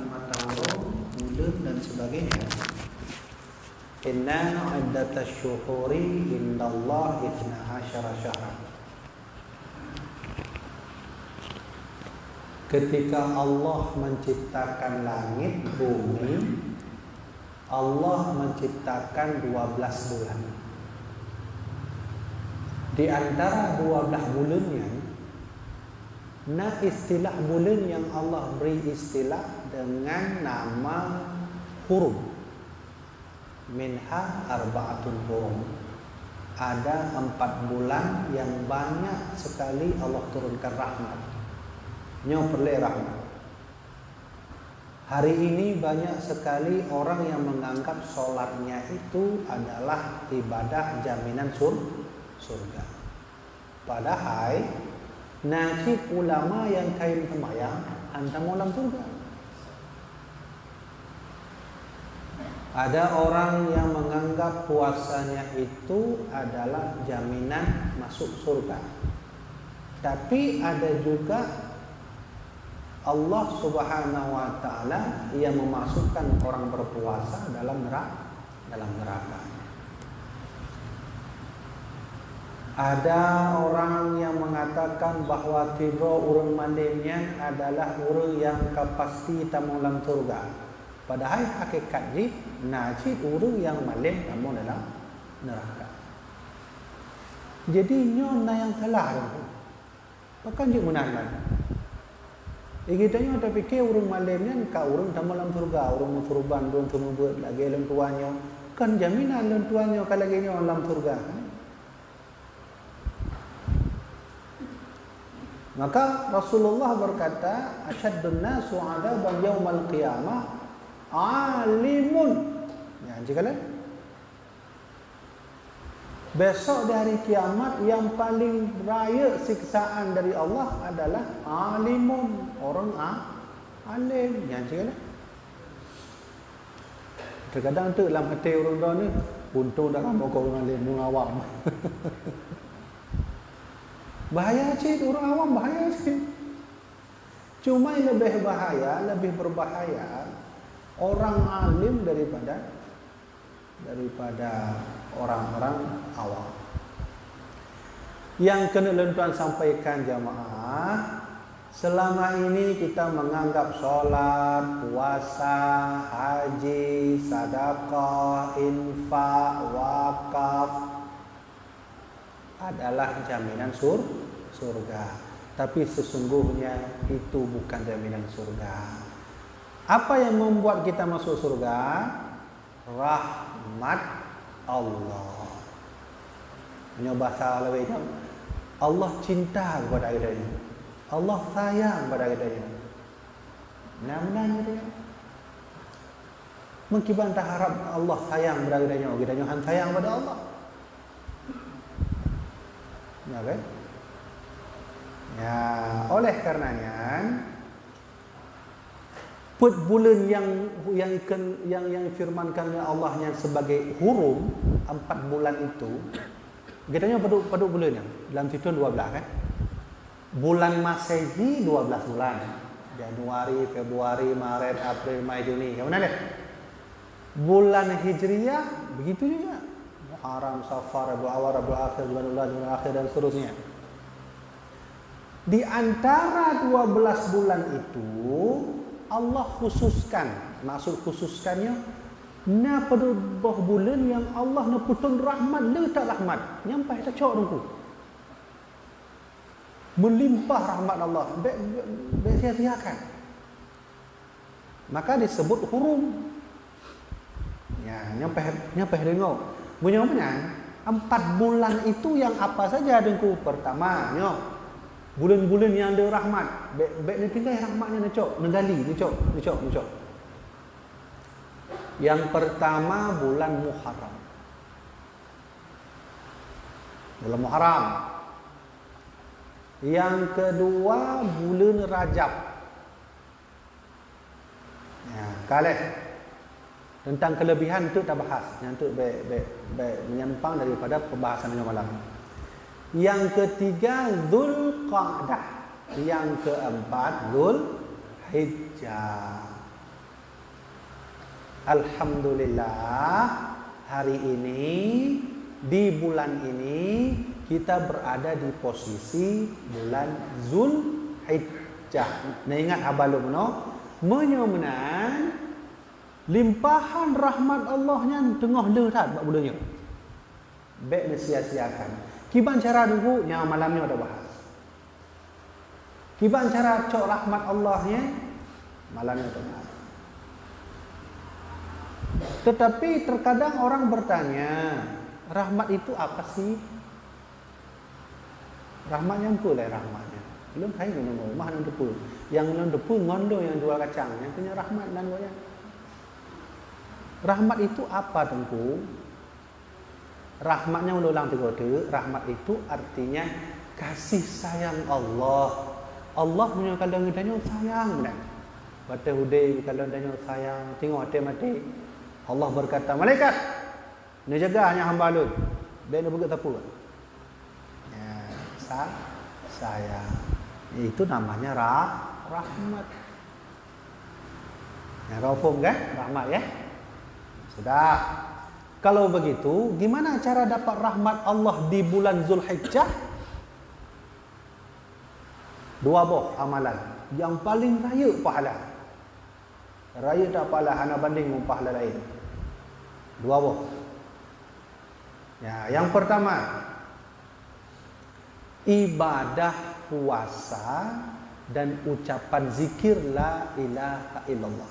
mata huruf, bulan dan sebagainya. Inna iddatash syuhuri indallah 12 syahran. Ketika Allah menciptakan langit, bumi, Allah menciptakan 12 bulan. Di antara 12 bulannya, istilah bulan yang Allah beri istilah dengan nama hurum. Minha arba'atun hurum. Ada 4 bulan yang banyak sekali Allah turunkan rahmat. Nyopele rahmat. Hari ini banyak sekali orang yang menganggap solatnya itu adalah ibadah jaminan surga. Padahal nasib ulama yang kain sembahyang hantam dalam surga. Ada orang yang menganggap puasanya itu adalah jaminan masuk surga. Tapi ada juga Allah Subhanahu wa taala yang memasukkan orang berpuasa dalam neraka. Ada orang yang mengatakan bahawa tiba urang malimnya adalah urang yang kapasti tamu dalam surga. Padahal hakikatnya najib urang yang malim tamu dalam neraka. Jadi nyon yang salah tu. Bahkan dia menahan. Kita ni ada fikir urang malim ni ka urang tamu dalam surga, urang turban, urang tumubut lagi dalam tuannya. Kan jaminan dalam tuannya kalau lagi ni dalam surga. Maka Rasulullah berkata, asyaddun nasu 'adaban yaumal qiyamah alimun. Ya, jikalau besok di hari kiamat yang paling raya siksaan dari Allah adalah alimun, orang alim. Ya, jikalau terkadang tu dalam hati orang tua ni untung dalam pokok orang alim, orang awam. Bahaya cik, orang awam bahaya cik. Cuma yang lebih bahaya, lebih berbahaya orang alim daripada orang-orang awam. Yang kena lentuan sampaikan jamaah, selama ini kita menganggap solat, puasa, haji, sedekah, infak, wakaf adalah jaminan surga. Tapi sesungguhnya itu bukan jaminan surga. Apa yang membuat kita masuk surga? Rahmat Allah. Nyoba bahasa lebih Allah cinta kepada kita. Allah sayang kepada kita. Namanya dia. Mungkin tak harap Allah sayang kepada kita. Kita hanya sayang kepada Allah. Ya kan? Ya, oleh karenanya bulan yang firmankan Allah yang sebagai hurum 4 bulan itu, kitanya pada bulannya dalam situ 12 kan? Bulan Masehi 12 bulan. Januari, Februari, Maret, April, Mei, Juni. Yang mana deh? Bulan Hijriah begitu juga. Muharram, Safar, Rabiul Awal, Rabiul Akhir, Jumadil Akhir dan seterusnya. Di antara 12 bulan itu Allah khususkan, maksud khususkannya pada bulan yang Allah nak putun rahmat, letak rahmat, nyampai tak cok dengku. Melimpah rahmat Allah, sia-siakan. Maka disebut hurum. Ya, nyampai dengar. Punya mana? 4 bulan itu yang apa saja dengku? Pertama, bulan-bulan yang ada rahmat. Baik ni tinggal rahmatnya nak cok, negali, ni cok. Yang pertama bulan Muharram. Bulan Muharram. Yang kedua bulan Rajab. Ya, kalih. Tentang kelebihan itu tak bahas. Yang itu menyimpang daripada pembahasan yang malam. Yang ketiga Dzulqa'dah. Yang keempat Dzulhijjah. Alhamdulillah, hari ini, di bulan ini, kita berada di posisi bulan Zulhijjah. Nah, ingat abalum no, menyomenan limpahan rahmat Allahnya tengah lehat buat bulannya. Baik sia-siakan. Kiban cara dulu yang malamnya ada bahas. Kiban cara cok rahmat Allahnya malamnya ada bahas. Tetapi terkadang orang bertanya, rahmat itu apa sih? Rahmatnya apa lah rahmatnya? Belum kain minum rumah non depu. Yang non depu ngondo yang jual kacang, yang punya rahmat dan goyang. Rahmat itu apa tengku? Rahmatnya ulang tiga kali. Rahmat itu artinya kasih sayang Allah. Allah punya kalau ngedanya sayang benar. Bate hudai kalau ngedanya sayang. Tengok mati. Allah berkata, malaikat, ni jaga hanya hamba lu. Dia nak buka tapu. Ya, sayang. Itu namanya rahmat. Ya, kau faham kan? Rahmat ya. Sudah. Kalau begitu, gimana cara dapat rahmat Allah di bulan Zulhijjah? Dua boh amalan. Yang paling raya pahala. Raya tak pahala, hana banding dengan pahala lain. Dua boh. Ya, yang pertama, ibadah puasa dan ucapan zikir la ilaha illallah.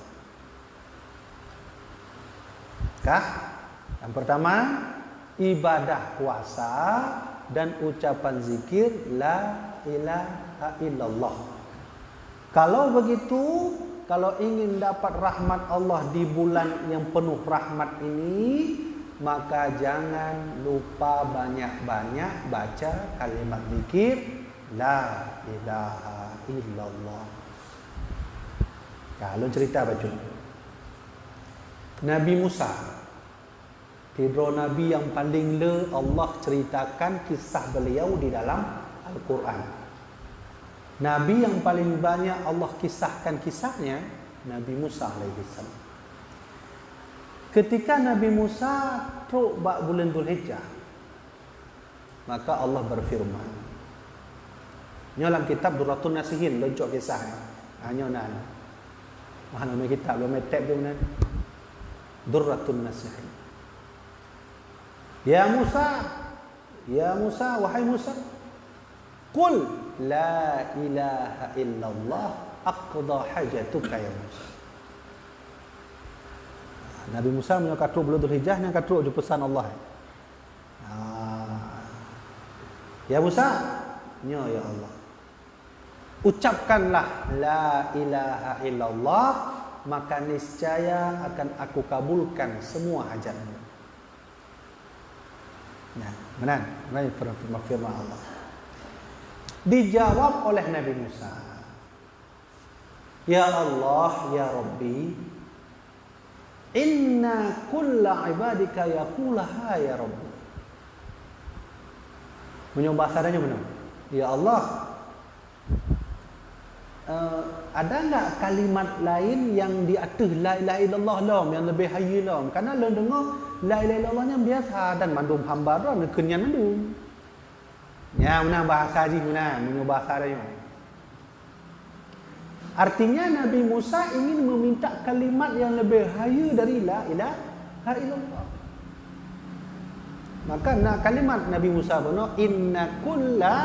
Kah? Yang pertama, ibadah puasa dan ucapan zikir la ilaha illallah. Kalau begitu, kalau ingin dapat rahmat Allah di bulan yang penuh rahmat ini, maka jangan lupa banyak-banyak baca kalimat zikir la ilaha illallah. Kalau cerita baca Nabi Musa, Tidro Nabi yang paling Allah ceritakan kisah beliau di dalam Al-Quran. Nabi yang paling banyak Allah kisahkan kisahnya Nabi Musa alaihissalam. Ketika Nabi Musa truk bak bulan Dzulhijjah, maka Allah berfirman. Dalam kitab Durratun Nasihin loncok kisahnya. Hanya nan. Mana nama kitab lo metep tu nan. Durratun Nasihin. Ya Musa, wahai Musa, qul la ilaha illallah aqda hajatuka ya Musa. Nabi Musa menyokatu bulan Dzulhijjah yang katu je pesan Allah. Ya Musa, ya Allah. Ucapkanlah la ilaha illallah, maka niscaya akan aku kabulkan semua hajatmu. Nah, benar firman Allah. Dijawab oleh Nabi Musa. Ya Allah, ya Rabbi, inna kulla ibadika yaqulaha ya Rabbi. Menyembah bahasanya benar. Ya Allah, ada enggak kalimat lain yang di atas la ilaha illallah lam yang lebih hayy lam? Karena lo dengar la ilaha illallahnya biasa dan mandum hamba dah nak kenyan mandum. Ya, mana bahasa haji mana menyembah bahasanya. Artinya Nabi Musa ingin meminta kalimat yang lebih hayy dari la ilaha illallah. Maka kalimat Nabi Musa benar, inna kulla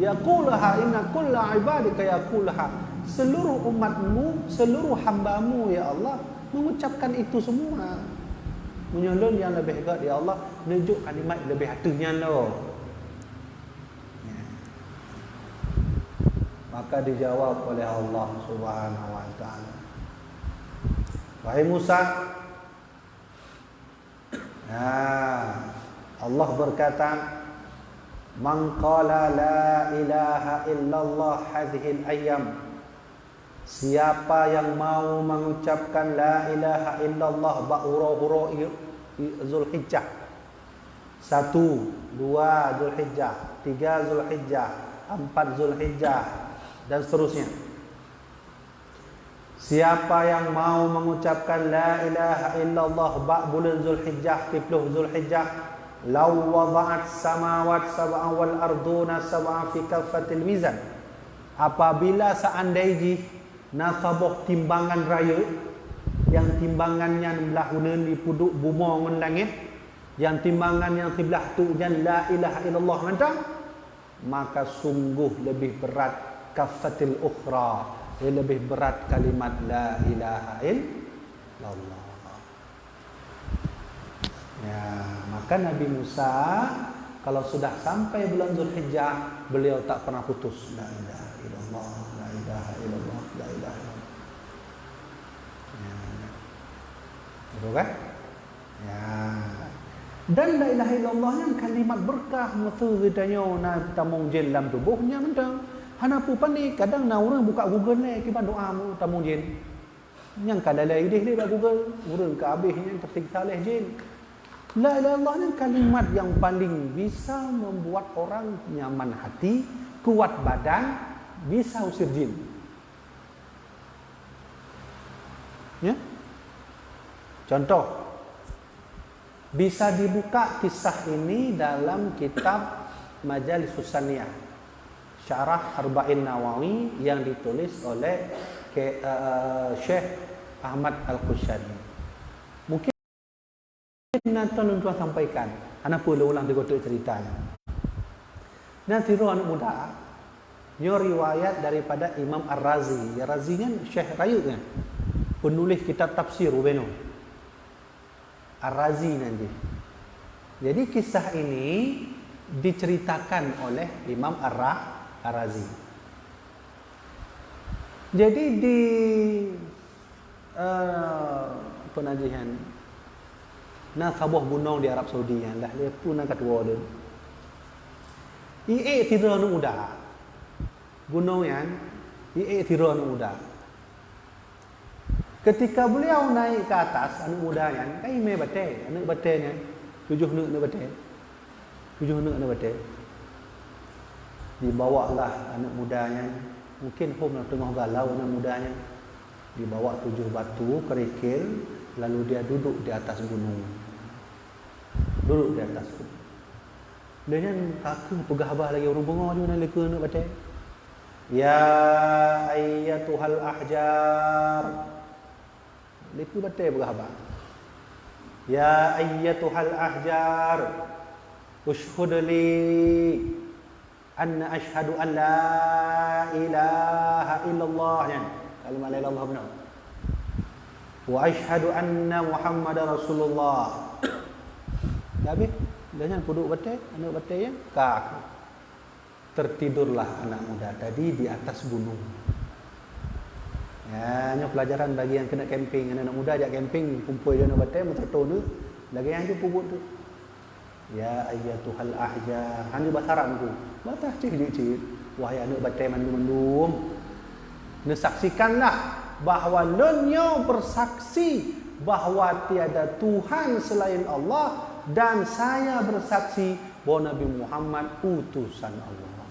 yaqulaha inna kulla ibadika yaqulaha. Seluruh umatmu, seluruh hambamu ya Allah mengucapkan itu semua. Menyolong yang lebih hebat ya Allah, menunjuk kalimat lebih hatinya lo. Ya. Maka dijawab oleh Allah Subhanahu wa taala. Wahai Musa, Allah berkata, man qala la ilaha illallah hadhil ayyam, siapa yang mau mengucapkan la ilaha illallah ba'ura-ura Zulhijjah, 1, 2 Zulhijjah, 3 Zulhijjah, 4 Zulhijjah dan seterusnya. Siapa yang mau mengucapkan la ilaha illallah bulan Zulhijjah, 10 Zulhijjah, law wada'at samawat sab'a wal arduna sab'a fi kaffatil mizan. Apabila seandainya nasaboh timbangan raya yang timbangannya melahunan di puduk buma ngan langit, yang timbangan yang sebelah tu jan la ilaha illallah mantang, maka sungguh lebih berat kaffatil ukhra, lebih berat kalimat la ilaha illallah. Ya, maka Nabi Musa kalau sudah sampai bulan Zulhijjah, beliau tak pernah putus la ilaha illallah, la ilaha illallah, la ilaha illallah. Ya. Betul kan? Ya. Dan la ilaha illallah yang kalimat berkah matu gedanya na tamung dalam tubuhnya mentang. Hanapu panik kadang na orang buka Google ni kiban doa mu tamung jin. Yang kada la idih dia Google, urang ke habisnya tersiksa oleh jin. La ilaha illallah ni kalimat yang paling bisa membuat orang nyaman hati, kuat badan, bisa usir jin. Ya? Contoh, bisa dibuka kisah ini dalam kitab Majalisus Saniyah, Syarah Arba'in Nawawi yang ditulis oleh Syekh Ahmad Al-Qushani. Mungkin nanti tuan sampaikan, anak pula ulang digotok ceritanya. Nanti roh anak muda, nyo riwayat daripada Imam Ar-Razi. Ar-Razi kan Syekh Rayu kan, penulis kitab tafsir Ubeno. Ar-Razi nanti. Jadi kisah ini diceritakan oleh Imam Ar-Razi. Jadi di penajian sebuah gunung di Arab Saudi yang lah dia pun nak kedua dia. Ie tira nu muda. Gunung yang ie tira nu muda. Ketika beliau naik ke atas, anak mudanya, kai me bate, anak batenya, 7 anak bate. 7 anak bate. Dibawalah anak mudanya, mungkin home tengah galau anak mudanya. Dibawa 7 batu kerikil, lalu dia duduk di atas gunung. Duduk di atas gunung. Dia yang kaku pegah abah lagi orang bengok juga nak leka nak bate. Ya ayyatuhal ahjar. Lepu batai berapa? Ya ayyatuhal ahjar, ushhud li anna ashhadu an la ilaha illallah. Kalimat la ilaha illallah benar. Wa ashhadu anna Muhammadar Rasulullah. Tapi dia duduk batai, anak batai yang kaku. Tertidurlah anak muda tadi di atas gunung. Ya, ini pelajaran bagi yang kena camping, anak muda ajak camping, kumpul dia nak batai, menterto tu, lagi yang tu puput tu. Ya ayyatuhal ahjar, hanya bahasa Arab tu. Bahasa cik. Wahai anak batai mandum-mandum. Nesaksikanlah bahawa lenyo bersaksi bahawa tiada Tuhan selain Allah dan saya bersaksi bahawa Nabi Muhammad utusan Allah.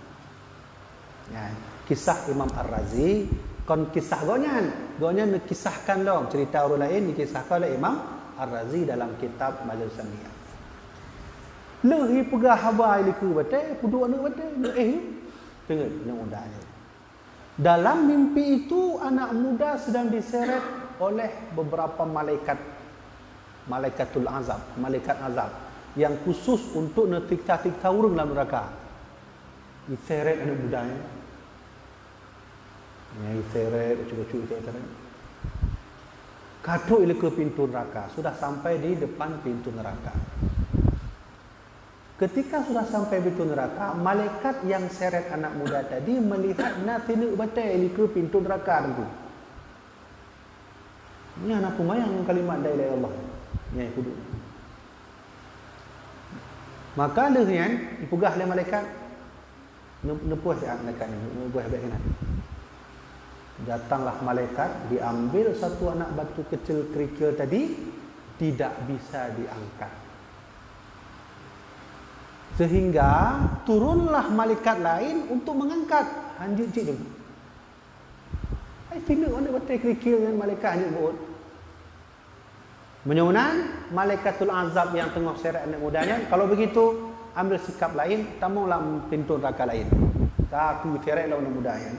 Ya, kisah Imam Ar-Razi. Kon kisah gonyan dikisahkan dong, cerita orang lain dikisahkan oleh Imam Ar-Razi dalam kitab Majlis Saniyah. Lehi pegah habai liku batai, puduk anak batai, tengok anak mudanya. Dalam mimpi itu anak muda sedang diseret oleh beberapa malaikatul azab, malaikat azab yang khusus untuk netikta-tikta urang dalam neraka. Diseret anak mudanya. Yang seret, cucuk seret. Kaduk ke pintu neraka. Sudah sampai di depan pintu neraka. Ketika sudah sampai pintu neraka, malaikat yang seret anak muda tadi melihat natinuk batai ke pintu neraka itu. Ini anak pumayang kalimat la ilaha illallah. Yang kudu. Maka lehnya dipugah oleh malaikat. Nepuh si malaikat ni, nepuh habis kena. Datanglah malaikat, diambil satu anak batu kecil kerikil tadi, tidak bisa diangkat. Sehingga turunlah malaikat lain untuk mengangkat. Hanjut cik dulu. Ai tina ana batai kerikil dengan malaikat hanya buat. Menyunan malaikatul azab yang tengah seret anak mudanya, kalau begitu ambil sikap lain, tamulah pintu neraka lain. Tapi seretlah anak mudanya.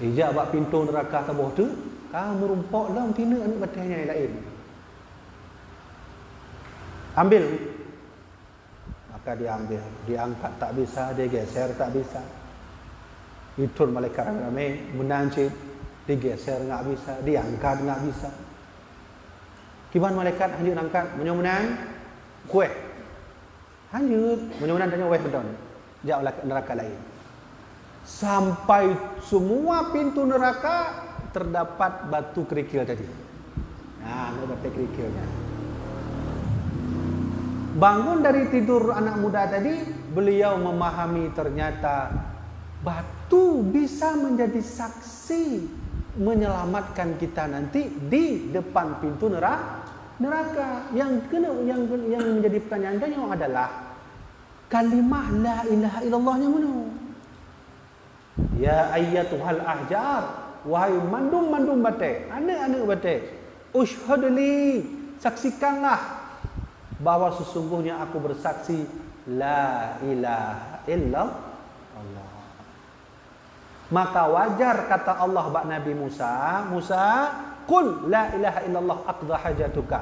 Ija bak pintu neraka tabuh tu, kamu rumpok dalam tina anak batainya yang lain. Ambil. Maka dia ambil, diangkat tak bisa, dia geser tak bisa. Itu malaikat ramai menancip, digeser enggak bisa, diangkat enggak bisa. Kiban malaikat hanyut angkat, menyomenan kueh. Hanyut, menyomenan tanya kueh betul. Jauh neraka lain. Sampai semua pintu neraka terdapat batu kerikil tadi. Nah, ada batu kerikilnya. Bangun dari tidur anak muda tadi, beliau memahami ternyata batu bisa menjadi saksi menyelamatkan kita nanti di depan pintu neraka. Yang menjadi pertanyaannya adalah kalimah la ilaha illallahnya mana? Ya ayyatuhal ahjar, wahai mandum-mandum batai, anak-anak batai, ushhadli, saksikanlah bahwa sesungguhnya aku bersaksi la ilaha illallah. Maka wajar kata Allah bak Nabi Musa, qul la ilaha illallah aqdha hajatuka.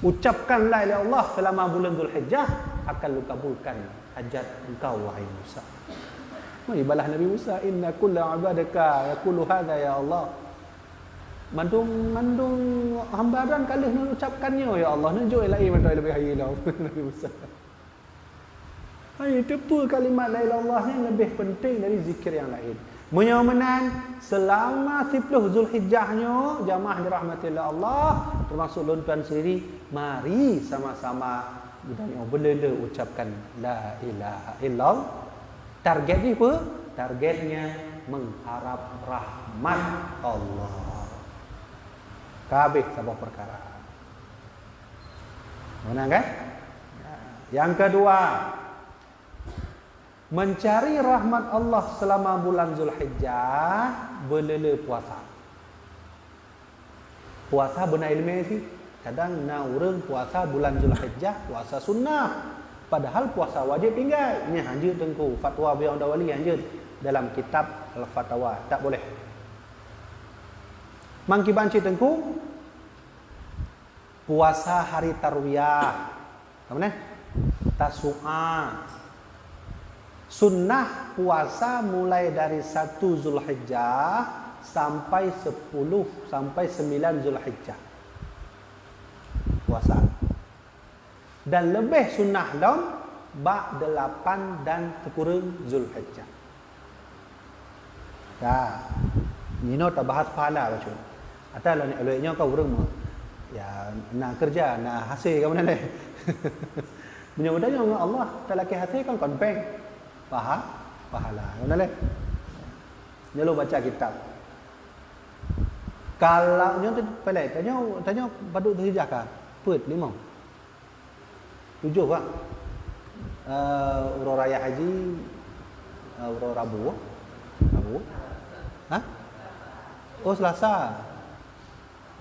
Ucapkan la ilaha illallah selama bulan Zulhijjah akan lu kabulkan hajat engkau wahai Musa. Mai balah Nabi Musa, inna kulla ibadaka yaqulu hadza ya Allah. Mandung hambaran kalih nak ucapkannya ya Allah, nak jual lain macam lebih hari dah Nabi Musa. Hai tepu kalimat la ilaha illallah yang lebih penting dari zikir yang lain. Menyomenan selama 10 Zulhijjahnya jamaah dirahmatillah Allah termasuk lontuan sendiri, mari sama-sama benar-benar ucapkan la ilaha illallah. Targetnya apa? Targetnya mengharap rahmat Allah. Kabeh sebuah perkara. Benar kan? Yang kedua, mencari rahmat Allah selama bulan Zulhijjah, berlela puasa. Puasa benar ilmu sih. Kadang nak orang puasa bulan Zulhijjah, puasa sunnah. Padahal puasa wajib tinggal. Ini hanya tengku fatwa beliau Dawali hanya dalam kitab Al-Fatawa. Tak boleh. Mangki banci tengku puasa hari tarwiyah. Mana? Tasu'a. Sunnah puasa mulai dari 1 Zulhijjah sampai 10 sampai 9 Zulhijjah. Puasa. Dan lebih sunnah dalam bak 8 dan kurang Zulhijjah. Dah. Nino tak bahas pahala macam. Atau lah ni eloknya kau urang ya nak kerja, nak hasil kau mana ni. Mudah-mudahan dengan Allah tak laki hasil kan konpeng. Pahala. Mana ni? Dia lu baca kitab. Kalau nyo tu pelai tanya baduk Zulhijjah kah? Put 5. 7 pak. Urang raya haji, urang Rabu. Hah? Oh Selasa.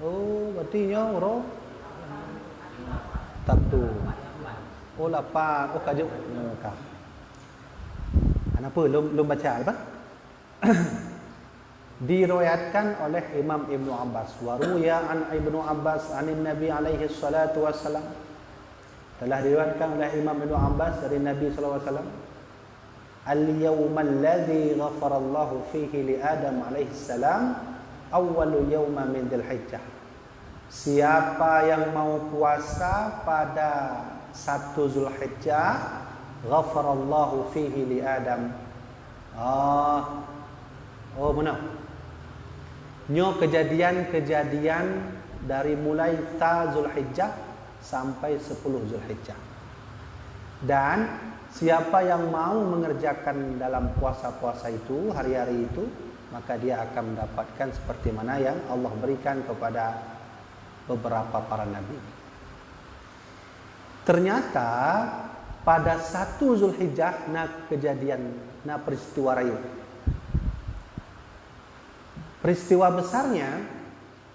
Oh berarti nya urang Sabtu. Oh 8. Oh kajuk. Kenapa belum baca apa? Diriwayatkan oleh Imam Ibnu Abbas. Waruya an Ibnu Abbas anin Nabi alaihi salatu wassalam. Telah diriwayatkan oleh Imam Ibnu Abbas dari Nabi sallallahu alaihi wasallam. Al-yawmal ladzi ghafara Allahu fihi li Adam alaihi salam awwalu yawma min Dzulhijjah. Siapa yang mau puasa pada 1 Zulhijjah, ghafara Allahu fihi li Adam. Mana? Nyo kejadian-kejadian dari mulai ta Zulhijjah sampai 10 Zulhijjah. Dan siapa yang mau mengerjakan dalam puasa-puasa itu, hari-hari itu, maka dia akan mendapatkan seperti mana yang Allah berikan kepada beberapa para nabi. Ternyata pada 1 Zulhijjah na kejadian, na peristiwa raya. Peristiwa besarnya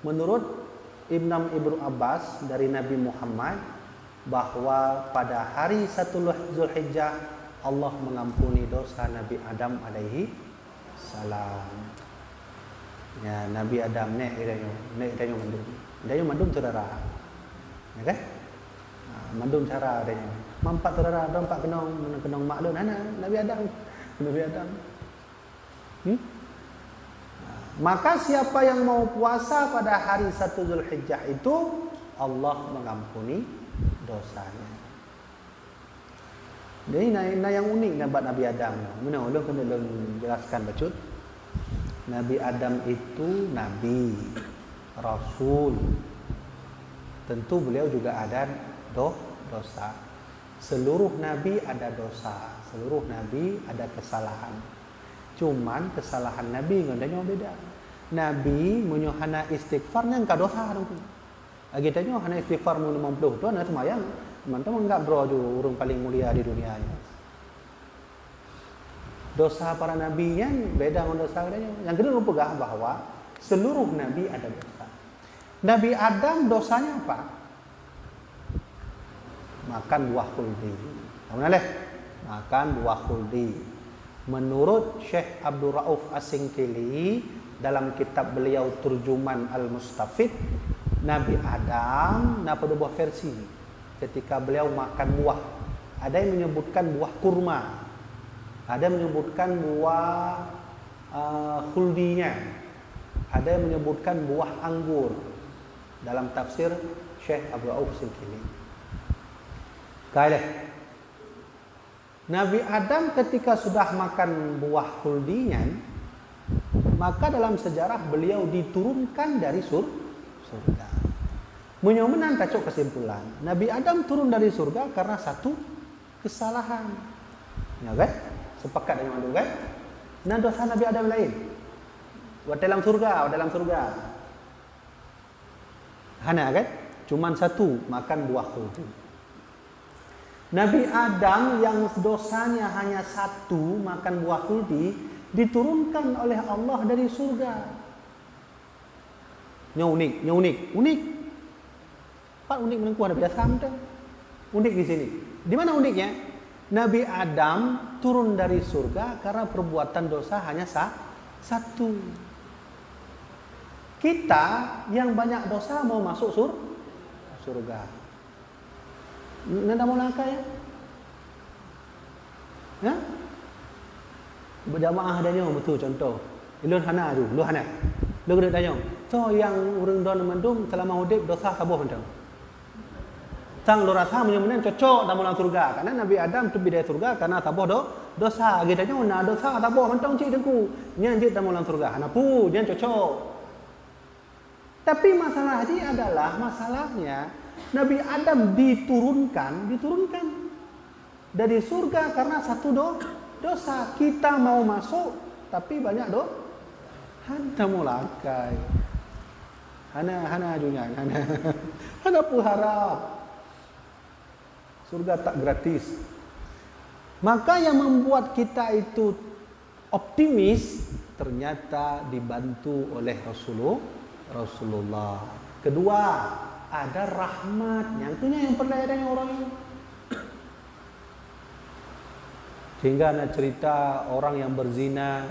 menurut Ibnu Abbas dari Nabi Muhammad bahwa pada hari 1 Zulhijjah Allah mengampuni dosa Nabi Adam alaihi salam. Ya, Nabi Adam nek mandum saudara. Ya kan? Mandum cara adanya. Mampak saudara dompak kenong maklum Nabi Adam. Maka siapa yang mau puasa pada hari 1 Zulhijjah itu Allah mengampuni dosanya. Jadi yang unik nampak Nabi Adam. Mana ulun kena jelaskan bacut. Nabi Adam itu nabi, rasul. Tentu beliau juga ada dosa. Seluruh nabi ada dosa, seluruh nabi ada kesalahan. Cuman kesalahan nabi ngendanya beda. Nabi menyohana istighfar yang ka dosa dong. Agi tanya hana istighfar mu 50 tu na semayang. Mantap enggak bro ju urang paling mulia di dunia ini. Dosa para nabi yang beda dengan dosa lainnya. Yang kedua pegang bahwa seluruh nabi ada dosa. Nabi Adam dosanya apa? Makan buah khuldi. Kamu naleh? Makan buah khuldi. Menurut Syekh Abdul Rauf As-Singkili dalam kitab beliau Turjuman Al-Mustafid, Nabi Adam pada buah versi ketika beliau makan buah. Ada yang menyebutkan buah kurma, ada yang menyebutkan buah khuldinya, ada yang menyebutkan buah anggur dalam tafsir Syekh Abdul Rauf As-Singkili. Kaileh Nabi Adam ketika sudah makan buah khuldinya, maka dalam sejarah beliau diturunkan dari surga. Menyomenan tacok kesimpulan. Nabi Adam turun dari surga karena satu kesalahan. Ya kan? Sepakat dengan itu kan? Nah dosa Nabi Adam lain. Dalam surga. Hana kan? Cuman satu, makan buah khuldi. Nabi Adam yang dosanya hanya satu, makan buah khuldi, diturunkan oleh Allah dari surga. Unik. Pak unik menengku ada biasa macam. Unik di sini. Di mana uniknya? Nabi Adam turun dari surga karena perbuatan dosa hanya satu. Kita yang banyak dosa mau masuk surga. Nanda mau langkah ya? Ya? Berjamaah adanya betul contoh. Ilun hana tu, lu hana. Lu kena tanya. So yang urang don mandum selama hidup dosa sabuh macam. Sang lu rasa menyemenan cocok dalam surga karena Nabi Adam tu bidai surga karena sabuh dosa. Kita tanya na dosa sabuh macam cik dengku. Nya anjit dalam surga. Hana pu dia cocok. Tapi masalah dia adalah masalahnya Nabi Adam diturunkan dari surga karena satu dosa. Kita mau masuk tapi banyak hana mau lakai. Hana ajunya, hana pun harap. Surga tak gratis. Maka yang membuat kita itu optimis ternyata dibantu oleh Rasulullah. Kedua, ada rahmat. Yang itunya yang perlu adanya orang ini. Sehingga nak cerita orang yang berzina,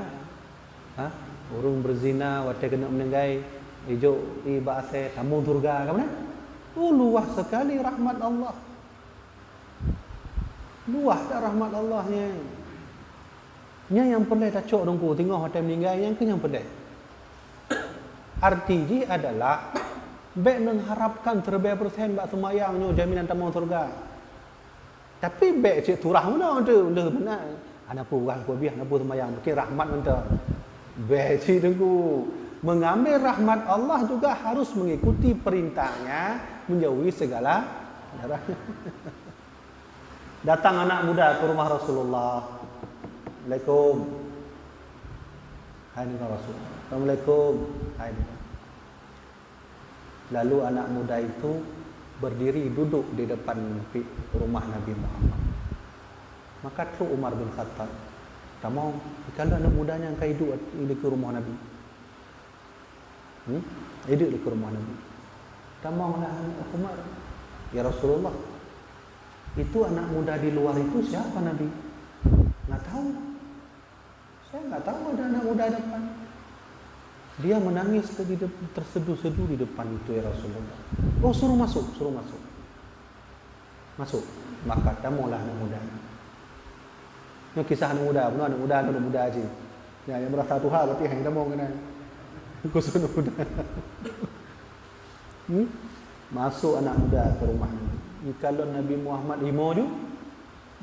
orang berzina, waktu kena menenggai, hijau ibase tamu surga, kamu luas sekali rahmat Allah. Luas dah rahmat Allahnya. Yang perlu tak cok dongku tengok hotel meninggal yang kenyang perlu. Artinya adalah baik mengharapkan terbaik persen bak semayangnya jaminan tamu surga. Tapi baik cik turah mana tu? Benar. Ana pun bukan ku biar ana pun semayang mungkin rahmat mentah. Baik cik tengku mengambil rahmat Allah juga harus mengikuti perintahnya menjauhi segala darahnya. Datang anak muda ke rumah Rasulullah. Assalamualaikum. Hai Rasulullah. Assalamualaikum. Hai. Lalu anak muda itu berdiri duduk di depan rumah Nabi Muhammad. Maka tu Umar bin Khattab, "Tak mau kalau anak mudanya yang hidup di rumah Nabi." Hidup di rumah Nabi. Damanglah anak Umar. Ya Rasulullah, itu anak muda di luar itu siapa Nabi? Nggak tahu. Saya nggak tahu ada anak muda depan. Dia menangis terseduh-seduh di depan itu ya Rasulullah. Oh, suruh masuk. Masuk. Maka damanglah anak muda. Ini kisah anak muda aja. Ya, yang merasa Tuhan berarti yang damang kena. Khusus anak muda. Masuk anak muda ke rumahnya. Kalau Nabi Muhammad Imoju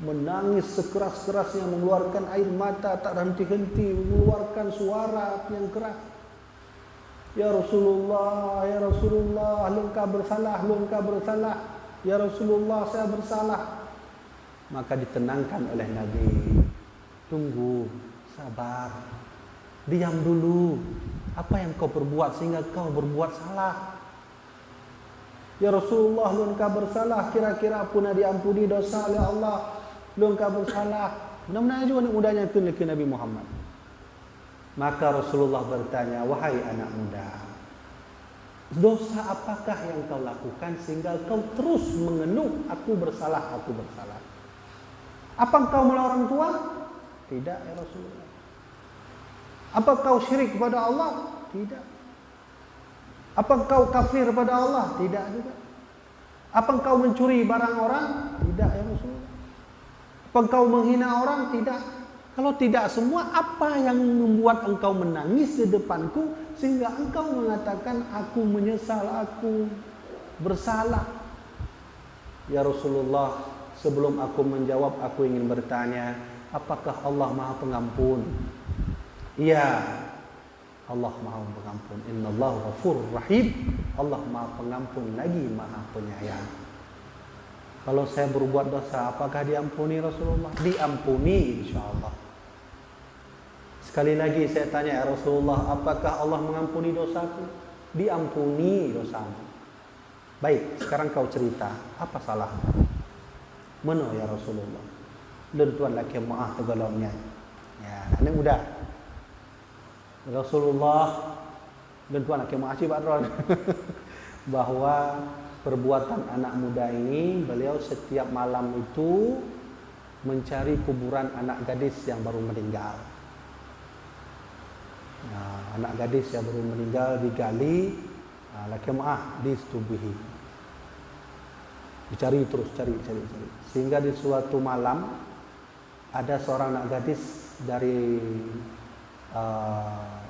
menangis sekeras-kerasnya, mengeluarkan air mata tak henti-henti, mengeluarkan suara yang keras. Ya Rasulullah, engkau bersalah. Ya Rasulullah, saya bersalah. Maka ditenangkan oleh Nabi. Tunggu, sabar. Diam dulu. Apa yang kau perbuat sehingga kau berbuat salah? Ya Rasulullah, engkau bersalah. Kira-kira pun diampuni dosa oleh Allah. Engkau bersalah. Benar-benar juga anak mudanya ke Nabi Muhammad. Maka Rasulullah bertanya, wahai anak muda, dosa apakah yang kau lakukan sehingga kau terus mengeluh, aku bersalah. Apa kau melawan orang tua? Tidak ya Rasulullah. Apa kau syirik kepada Allah? Tidak. Apa kau kafir pada Allah? Tidak juga. Apa kau mencuri barang orang? Tidak ya Rasulullah. Apa kau menghina orang? Tidak. Kalau tidak semua, apa yang membuat engkau menangis di depanku sehingga engkau mengatakan aku menyesal, aku bersalah? Ya Rasulullah, sebelum aku menjawab, aku ingin bertanya, apakah Allah Maha Pengampun? Iya, Allah Maha Pengampun. Innallahu Ghafurur Rahim. Allah Maha Pengampun lagi Maha Penyayang. Kalau saya berbuat dosa, apakah diampuni Rasulullah? Diampuni insyaallah. Sekali lagi saya tanya ya Rasulullah, apakah Allah mengampuni dosaku? Diampuni dosamu. Baik, sekarang kau cerita, apa salahmu? Mana ya Rasulullah? Dan Tuhan laki maaf tegolongnya. Ya, anak muda. Rasulullah dan Tuhan laki maaf Pak Ron. Bahwa perbuatan anak muda ini, beliau setiap malam itu mencari kuburan anak gadis yang baru meninggal. Nah, anak gadis yang baru meninggal digali, laki maaf disetubuhi. Dicari terus, cari. Sehingga di suatu malam ada seorang anak gadis dari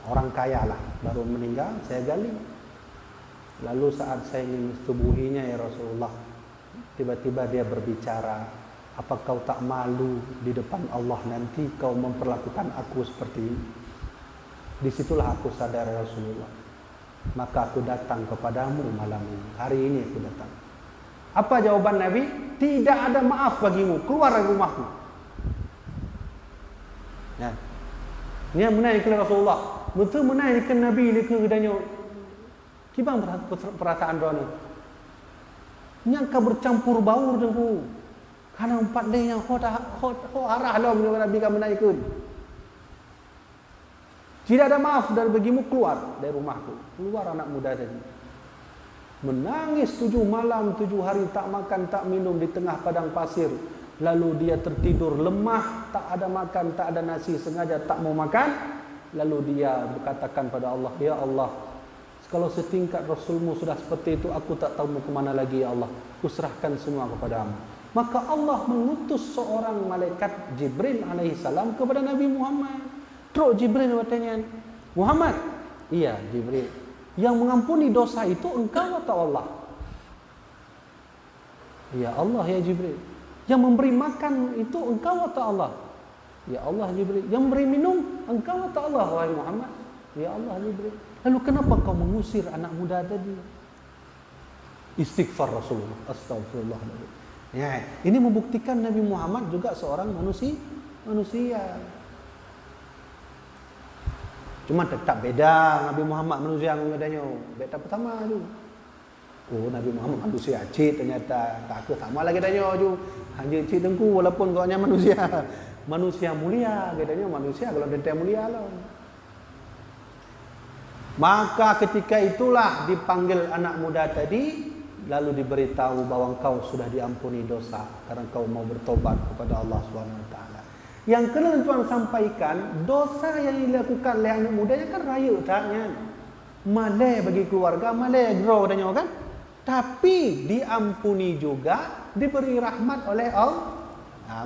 orang kaya lah, baru meninggal, saya gali. Lalu saat saya ingin mensetubuhinya ya Rasulullah, tiba-tiba dia berbicara, apa kau tak malu di depan Allah nanti kau memperlakukan aku seperti ini? Disitulah aku sadar ya Rasulullah. Maka aku datang kepadamu malam ini. Hari ini aku datang. Apa jawaban Nabi? Tidak ada maaf bagimu. Keluar dari rumahku. Ya. Ini yang menaikkan Rasulullah. Betul menaikkan Nabi ke gedanya. Kibang perasaan doa ni. Nyangka bercampur baur dengan karena empat day yang ho arah lah Nabi kan menaikkan. Tidak ada maaf dari bagimu, keluar dari rumahku. Keluar anak muda tadi. Menangis 7 malam 7 hari, tak makan tak minum di tengah padang pasir. Lalu dia tertidur lemah, tak ada makan, tak ada nasi, sengaja tak mau makan. Lalu dia berkatakan pada Allah, ya Allah, kalau setingkat Rasulmu sudah seperti itu, aku tak tahu mau kemana lagi ya Allah. Kuserahkan semua kepadamu. Maka Allah mengutus seorang malaikat Jibril alaihissalam kepada Nabi Muhammad. Terus Jibril bertanya, Muhammad, iya Jibril, yang mengampuni dosa itu engkau atau Allah? Ya Allah ya Jibril. Yang memberi makan itu engkau atau Allah? Ya Allah Jibril. Yang memberi minum engkau atau Allah wahai Muhammad? Ya Allah Jibril. Lalu kenapa kau mengusir anak muda tadi? Istighfar Rasulullah. Astagfirullahaladzim. Ya, ini membuktikan Nabi Muhammad juga seorang manusia. Cuma tetap beda Nabi Muhammad manusia dengan bedanya. Beda pertama tu. Oh Nabi Muhammad manusia cik ternyata tak ke sama lagi tanya tu. Hanya cik tengku walaupun kau hanya manusia. Manusia mulia, katanya manusia kalau dia mulia lah. Maka ketika itulah dipanggil anak muda tadi, lalu diberitahu bahwa engkau sudah diampuni dosa karena engkau mau bertobat kepada Allah SWT. Yang kena Tuhan sampaikan, dosa yang dilakukan oleh anak mudanya kan raya taknya. Malai bagi keluarga, malai grow katanya kan. Tapi diampuni juga, diberi rahmat oleh Allah.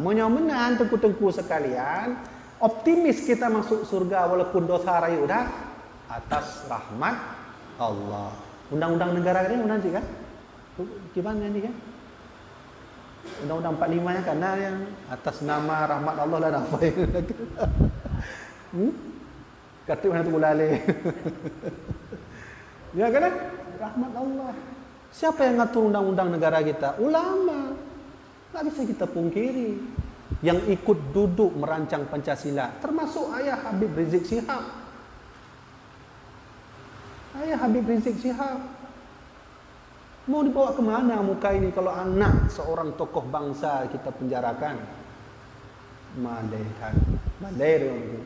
Menang tengku-tengku sekalian, optimis kita masuk surga walaupun dosa raya dah atas rahmat Allah. Undang-undang negara ini nanti kan? Gimana nanti kan? Undang-undang 45 nya kan yang atas nama rahmat Allah lah apa yang kata mana tu lalai. Ya kan? Rahmat Allah. Siapa yang ngatur undang-undang negara kita? Ulama. Tak bisa kita pungkiri. Yang ikut duduk merancang Pancasila, termasuk ayah Habib Rizik Syihab. Ayah Habib Rizik Syihab. Mau dibawa ke mana muka ini kalau anak seorang tokoh bangsa kita penjarakan? Malaikat. Malaikat.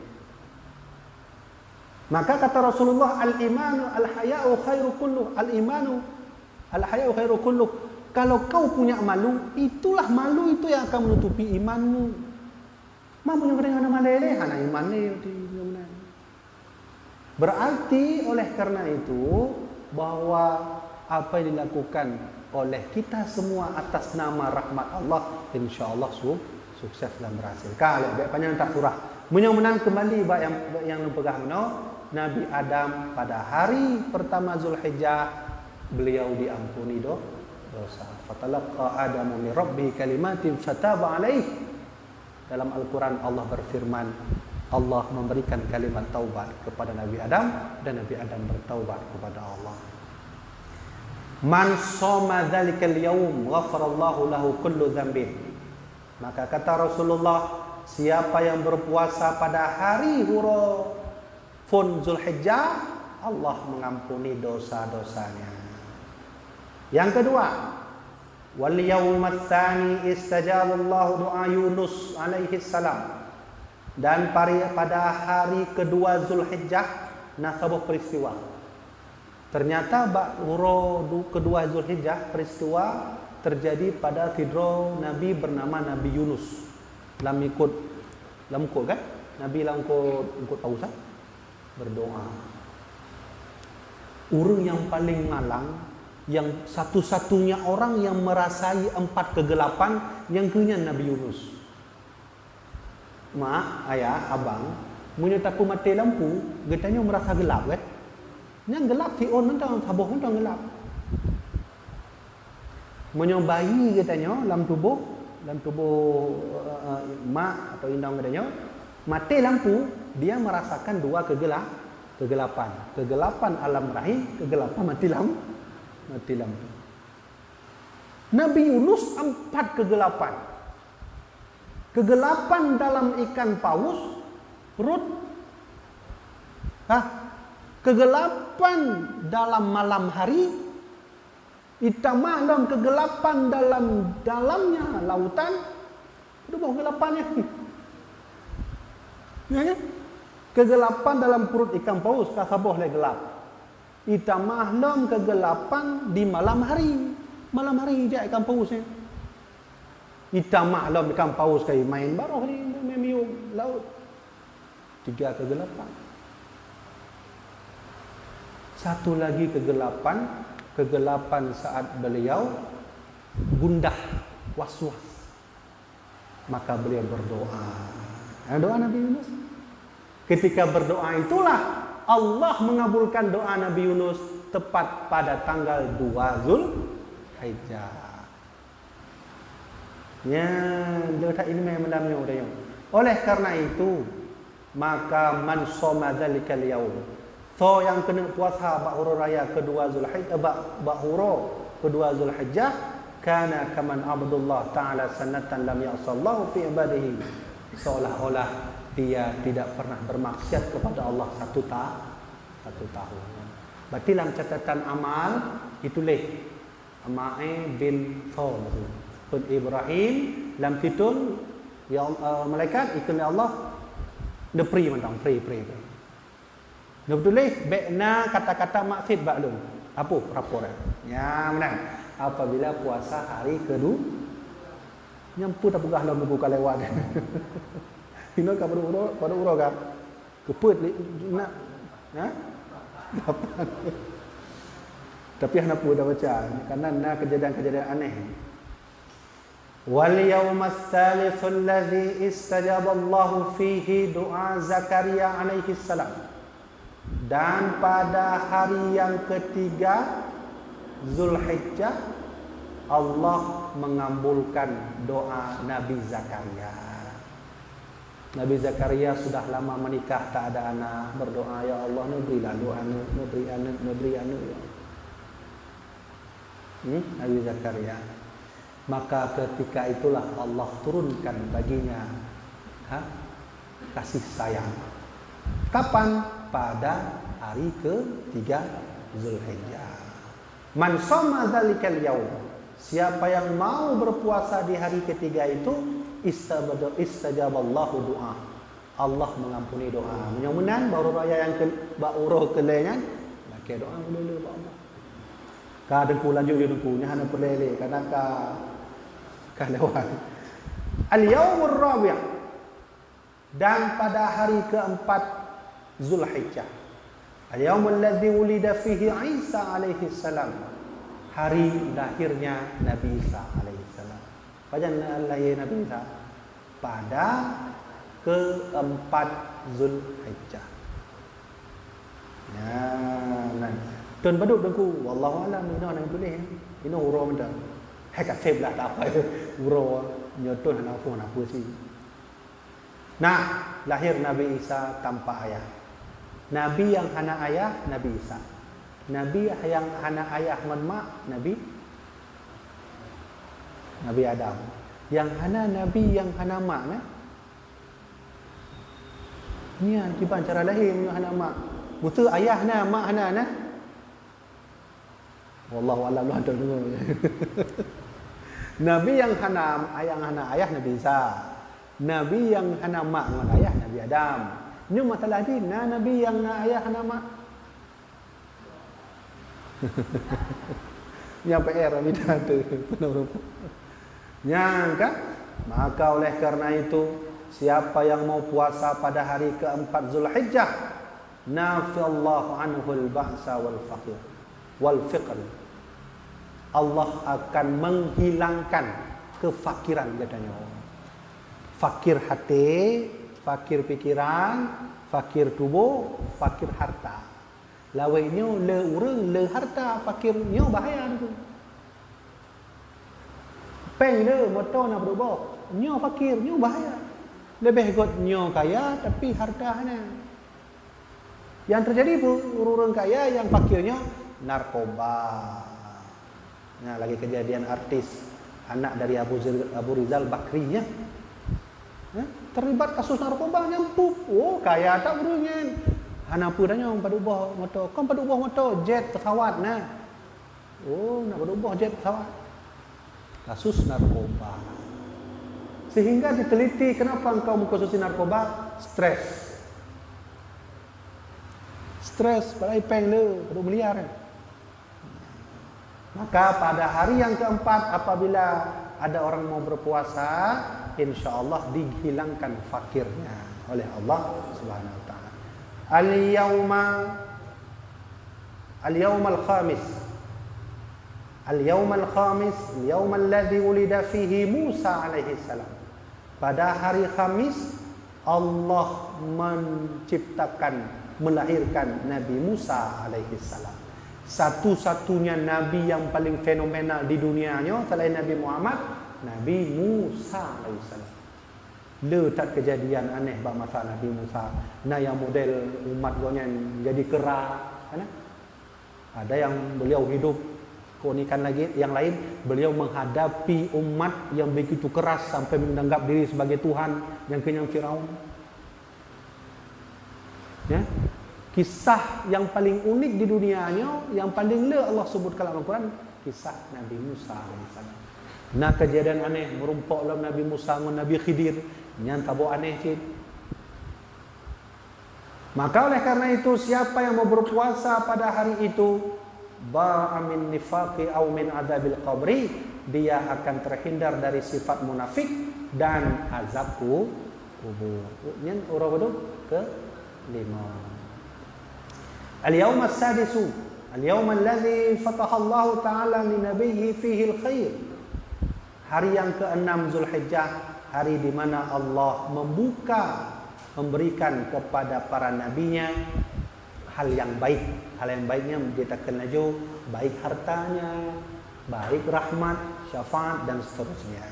Maka kata Rasulullah, al-imanu al-haya'u khairu kulluh. Al-imanu al-haya'u khairu kulluh. Kalau kau punya malu, itulah malu itu yang akan menutupi imanmu. Mampu yang kadang-kadang malai anak iman ni. Berarti oleh karena itu bahwa apa yang dilakukan oleh kita semua atas nama rahmat Allah, insya-Allah sukses dan berhasil. Kalau baik panjang tak surah. Menang kembali baik yang pegang Nabi Adam pada hari pertama Zulhijjah beliau diampuni dosa. Fatalaqa Adamu min Rabbi kalimatin fataba alaih. Dalam Al-Quran Allah berfirman, Allah memberikan kalimat taubat kepada Nabi Adam dan Nabi Adam bertaubat kepada Allah. Man shoma dzalikal yaum ghafarallahu lahu kullu dzambin. Maka kata Rasulullah, siapa yang berpuasa pada hari huro fun Zulhijjah, Allah mengampuni dosa-dosanya. Yang kedua, wal yaumats tsani istajaballahu du'a Yunus alaihi salam. Dan pada hari kedua Zulhijjah nasabah peristiwa. Ternyata huro kedua Zulhijjah peristiwa terjadi pada tidro Nabi bernama Nabi Yunus. Lamikut kan? Nabi lamikut pausa berdoa. Orang yang paling malang, yang satu-satunya orang yang merasai 4 kegelapan yang kenyang Nabi Yunus. Mak, ayah, abang, menyataku mati lampu, getanya merasa gelap kan? Yang gelap si on mentang sabuh mentang gelap. Menyobai katanya dalam tubuh mak atau indang katanya mati lampu, dia merasakan 2 kegelapan. Kegelapan alam rahim, kegelapan mati lampu. Nabi Yunus 4 kegelapan. Kegelapan dalam ikan paus, perut. Kegelapan dalam malam hari, ditambah dalam kegelapan dalamnya lautan. Itu baru kegelapannya. Ya, kegelapan dalam perut ikan paus kasaboh le gelap. Ditambah dalam kegelapan di malam hari. Malam hari je ikan pausnya. Ditambah dalam ikan paus kayak main baru ni memium laut. 3 kegelapan. Satu lagi kegelapan saat beliau gundah, was-was. Maka beliau berdoa. Doa Nabi Yunus. Ketika berdoa itulah Allah mengabulkan doa Nabi Yunus tepat pada tanggal 2 Zulhijjah. Ya, letak ini memang menamnya udah. Oleh karena itu, maka man shoma dzalikal yaum. So yang kena puasa bahuro raya kedua Zulhijjah, bahuro kedua Zulhijjah, kana kaman abdullah taala sanatan lam ya'sallahu fi ibadihi. Seolah-olah dia tidak pernah bermaksiat kepada Allah satu tahun. Berarti dalam catatan amal ditulis Amae bin Thol bin Ibrahim lam fitun ya malaikat ikut Allah the free mentang free. Nak betul bekna kata-kata maksud bak lu. Apa rapor? Ya menang. Apabila puasa hari kedua nyampu tak pegah lah buka lewat. Hino ka pada uro ka. Keput nak ha? Dapat. Tapi hendak pun dah baca karena nak kejadian-kejadian aneh. Wal yaumas tsalitsul ladzi istajaba Allah fihi doa Zakaria alaihi salam. Dan pada hari yang ketiga Zulhijjah Allah mengabulkan doa Nabi Zakaria. Nabi Zakaria sudah lama menikah tak ada anak, berdoa ya Allah berilah doa beri anak ya. Nabi Zakaria. Maka ketika itulah Allah turunkan baginya kasih sayang. Kapan? Pada hari ke-3 Zulhijjah. Man shoma dzalikal yaum. Siapa yang mau berpuasa di hari ketiga itu istajaballahu doa. Allah mengampuni doa. Mudah-mudahan baru raya yang baru kelengan pakai doa dulu Allah. Ka dengku lanjut dia dengkunya hana perlele karena ka lewat. Al-yaumur rabi'. Dan pada hari keempat Zulhijjah. Al-yaumul ladzi wulida fihi Isa alaihi salam. Hari lahirnya Nabi Isa alaihi salam. Pada lahir Nabi Isa pada keempat Zulhijjah. Ya, nah. Tuan baduk dengku, wallahu alam ino nang boleh. Ino uro menda. Hai kat save lah tak apa. Uro nyoton nak apa sih. Nah, lahir Nabi Isa tanpa ayah. Nabi yang hana ayah Nabi Isa. Nabi yang hana ayah dan mak Nabi Adam. Yang hana Nabi yang hana mak ni akibat cara lahir yang hana mak. Betul ayah na mak hana na. Wallahu a'lam lu ada dengar. Nabi yang hana ayah Nabi Isa. Nabi yang hana mak dengan ayah Nabi Adam. Ini masalah ni Nabi yang na ayah hana mak. Yang PR bidah tu penurup. Nyangka maka oleh karena itu siapa yang mau puasa pada hari keempat Zulhijjah nafallahu anhul ba'sa wal faqr. Allah akan menghilangkan kefakiran katanya. Fakir hati, fakir pikiran, fakir tubuh, fakir harta. Lawainya le urang le harta, fakirnya bahaya tu. Peng le motor nak berubah. Nyo fakir, nyo bahaya. Lebih kot nyo kaya tapi harta hana. Yang terjadi pun orang kaya yang fakirnya narkoba. Nah, lagi kejadian artis anak dari Abu Rizal Bakri ya. Terlibat kasus narkoba nyampuk. Oh, kaya tak berunyen. Hana pudanya pada ubah motor. Kan pada ubah motor jet pesawat nah. Oh, nak pada ubah jet pesawat. Kasus narkoba. Sehingga diteliti kenapa engkau mengkonsumsi narkoba? Stres. Stres pada ipeng le, pada meliar. Maka pada hari yang keempat apabila ada orang mau berpuasa, insya-Allah dihilangkan fakirnya oleh Allah Subhanahu wa taala. Al-yawmal khamis. Al-yawmal khamis, al-yawm alladhi wulida fihi Musa alaihi salam. Pada hari Khamis Allah melahirkan Nabi Musa alaihi salam. Satu-satunya nabi yang paling fenomenal di dunianya selain Nabi Muhammad, Nabi Musa alaihissalam. Letak kejadian aneh bak masa Nabi Musa. Nah yang model umat gonya jadi kera, kan? Ada yang beliau hidup keunikan lagi, yang lain beliau menghadapi umat yang begitu keras sampai menganggap diri sebagai Tuhan yang kenyang Firaun. Ya. Kisah yang paling unik di dunianya, yang paling Allah sebut dalam Al-Quran, kisah Nabi Musa AS. Nah kejadian aneh merumpok dalam Nabi Musa dengan Nabi Khidir, yang tabu aneh cik. Maka oleh karena itu siapa yang mau berpuasa pada hari itu ba'a min nifaqi aw min adzabil qabri, dia akan terhindar dari sifat munafik dan azab kubur. Nyen urang betul ke 5. Al-yawm as-sadisu al-yawm alladhi fataha Allah taala li nabiyhi fihi al-khair. Hari yang ke-6 Zulhijjah, hari di mana Allah memberikan kepada para nabinya hal yang baik. Hal yang baiknya kita kenal jo, baik hartanya, baik rahmat, syafaat dan seterusnya.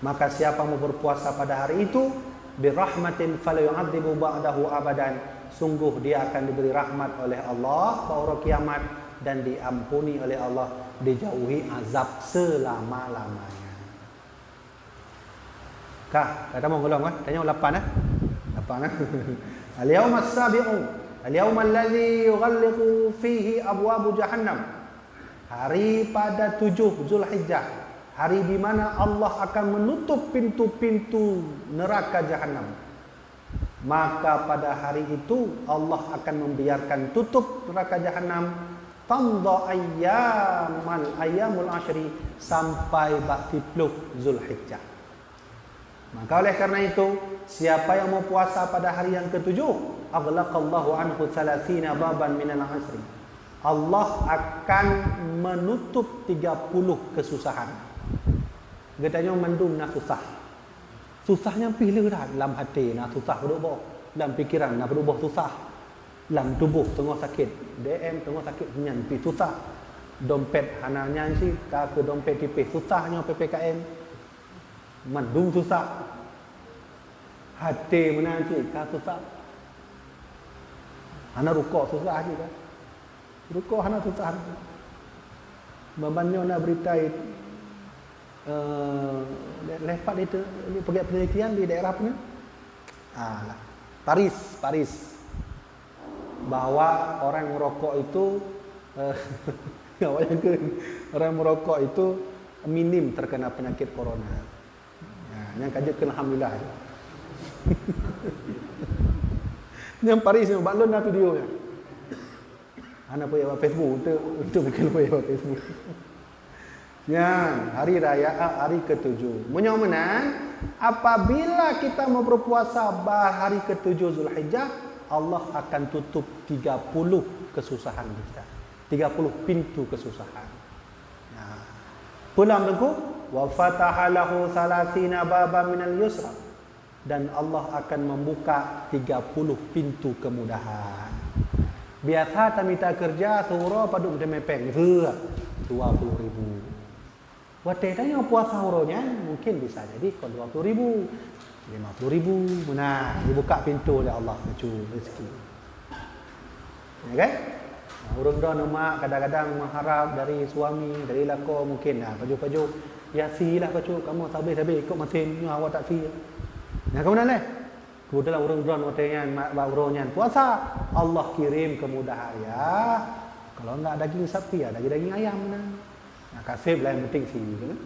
Maka siapa mau berpuasa pada hari itu, birahmatin fala yu'adzibu ba'dahu abadan, sungguh dia akan diberi rahmat oleh Allah pada kiamat dan diampuni oleh Allah, dijauhi azab selama-lamanya. Kah, kata mau ngulung kan? Tanya 8 ah. 8 ah. Al-yawm as-sabi'u al-yawm alladhi yughalliqu fihi abwabu jahannam. Hari pada 7 Zulhijjah, hari di mana Allah akan menutup pintu-pintu neraka jahanam. Maka pada hari itu Allah akan membiarkan tutup neraka jahanam tamdha ayyamul ashri, sampai 40 Zulhijjah. Maka oleh karena itu, siapa yang mau puasa pada hari yang ke-7, aghlaqallahu anhu 30 baban minal asri. Allah akan menutup 30 kesusahan. Katanya mendung nak susah. Susahnya pilih dah dalam hati nak susah berubah, dalam fikiran nak berubah susah. Dalam tubuh tengah sakit, DM tengah sakit nyampi susah. Dompet hananya sih ke dompet tipis susahnya PPKM. Mendung susah, hati mana sih kah susah. Anak rukuk susah juga, rukuk anak susah. Babannya nak beritai lepas itu pergi penelitian di daerah punya, Paris, bahwa orang merokok itu orang merokok itu minim terkena penyakit corona. Yang kajikan alhamdulillah. Yang Paris yang balon dah video nya. Ana pun buat Facebook untuk bikin buat Facebook. Ya, hari raya hari ke-7. Mudah-mudahan apabila kita mau berpuasa hari ke-7 Zulhijjah, Allah akan tutup 30 kesusahan kita. 30 pintu kesusahan. Nah, pulang dengku wa fataha lahu 30 baban minal yusra, dan Allah akan membuka 30 pintu kemudahan. Biasa tamita kerja suro paduk de mepeng itu 20.000. Wate tanya puasa huronya mungkin bisa jadi kalau 20.000, 50.000, nah dibuka pintu oleh Allah cucu rezeki. Ya kan? Urang dah nama kadang-kadang mengharap dari suami, dari lako mungkin baju-baju ya silah pacu kamu sabih ikut mesin ni awak tak si. Nah kamu nak leh. Kemudian urang-urang watenya urangnya puasa, Allah kirim kemudahan ya. Kalau enggak daging sapi ya daging ayam nah. Nah kasih lah yang penting sih kan.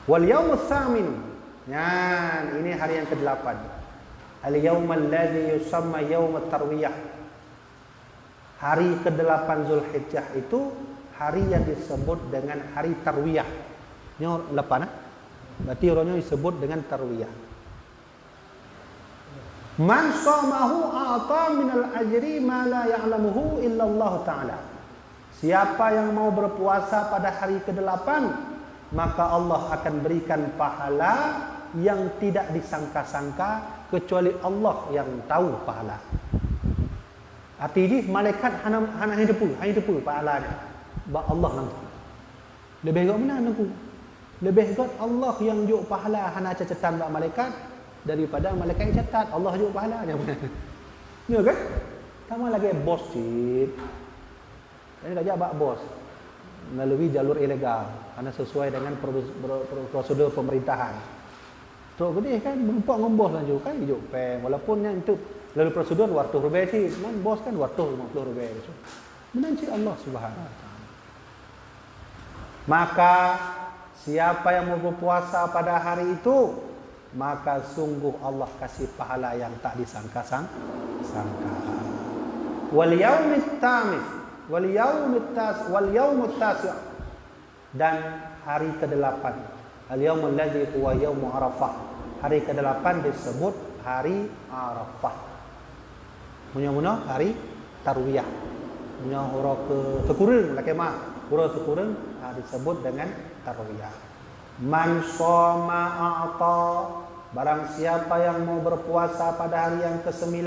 Wal yaumus tsamin. Ya, ini hari yang ke-8. Al yaumal ladzi yusamma yaumut tarwiyah. Hari ke-8 Zulhijjah itu hari yang disebut dengan hari tarwiyah. Ini 8 berarti orangnya disebut dengan tarwiyah. Man shamahu a'ta minal ajri ma la ya'lamuhu illa Allah taala. Siapa yang mau berpuasa pada hari ke-8, maka Allah akan berikan pahala yang tidak disangka-sangka kecuali Allah yang tahu pahala. Artinya malaikat hana hidup pahalanya. Ba Allah nanti. Lebih got mana nanti? Lebih got Allah yang juk pahala hana catatan ba malaikat daripada malaikat yang catat Allah juk pahalanya. Ya kan? Sama lagi bos sih. Ini kerja bak bos melalui jalur ilegal karena sesuai dengan prosedur pemerintahan. Tok gede kan berempat ngombos lanjut kan hidup peng walaupun yang itu lalu prosedur Rp200 sih, man bos kan Rp250 gitu. Menanci Allah Subhanahu wa taala. Maka siapa yang mau berpuasa pada hari itu, maka sungguh Allah kasih pahala yang tak disangka-sangka. Wal yaumit tamis, wal yaumut tasi', dan hari ke-8. Al-yaumul ladzi huwa yaumu Arafah. Hari ke-8 disebut hari Arafah. Mula-mula hari Tarwiyah. Punya huruf ke sekurang lah kemah. Huruf sekurang disebut dengan Tarwiyah. Man shoma a'ta, barang siapa yang mau berpuasa pada hari yang ke-9,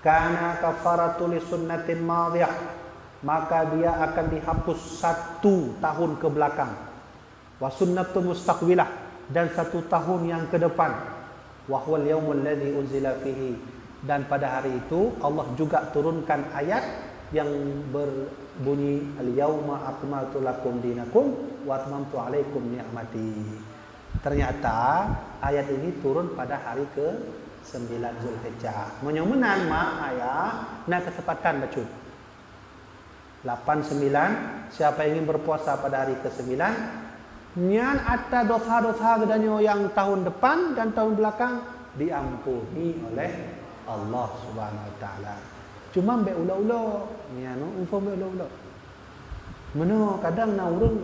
kana kafaratul sunnatin madhiyah, maka dia akan dihapus 1 tahun ke belakang. Wa sunnatun mustaqbilah, dan 1 tahun yang ke depan. Wa huwal yaumul ladzi unzila fihi, dan pada hari itu Allah juga turunkan ayat yang berbunyi al-yauma akmaltu lakum dinakum wa atmamtu alaikum ni'mati. Ternyata ayat ini turun pada hari ke-9 Zulhijjah. Menyomenan mak ayat nak kesempatan baca. 8-9, siapa yang ingin berpuasa pada hari ke-9, nyan atas dosa-dosa gedanyo yang tahun depan dan tahun belakang diampuni oleh Allah Subhanahu wa taala. Cuma mbek ulo-ulo, nya no info mbek ulo-ulo. Meno kadang na urang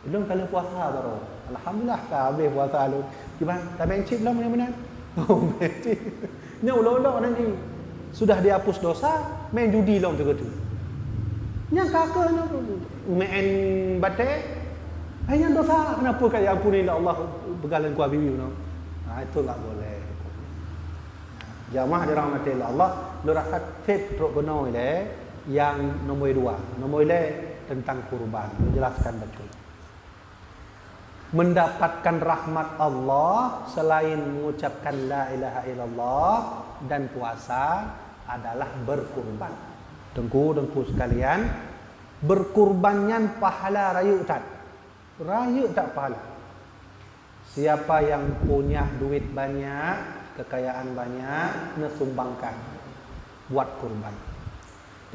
belum kali puasa baru. Alhamdulillah ka habis puasa lu. Gimana? Tak bencik belum benar-benar. Oh, bencik. Nya ulo-ulo nanti sudah dihapus dosa, main judi long tu. Nya kakak no main bate. Hanya dosa kenapa kaya ampuni Allah begalan ku bibi no. Itu enggak boleh. Jamaah dirahmati Allah, lu rasa tip truk benar ile yang nombor 2. Nombor ile tentang kurban, menjelaskan betul. Mendapatkan rahmat Allah selain mengucapkan la ilaha illallah dan puasa adalah berkurban. Dengku sekalian, berkurbannya pahala rayu tak? Rayu tak pahala. Siapa yang punya duit banyak, kekayaan banyak, nesumbangkan buat kurban.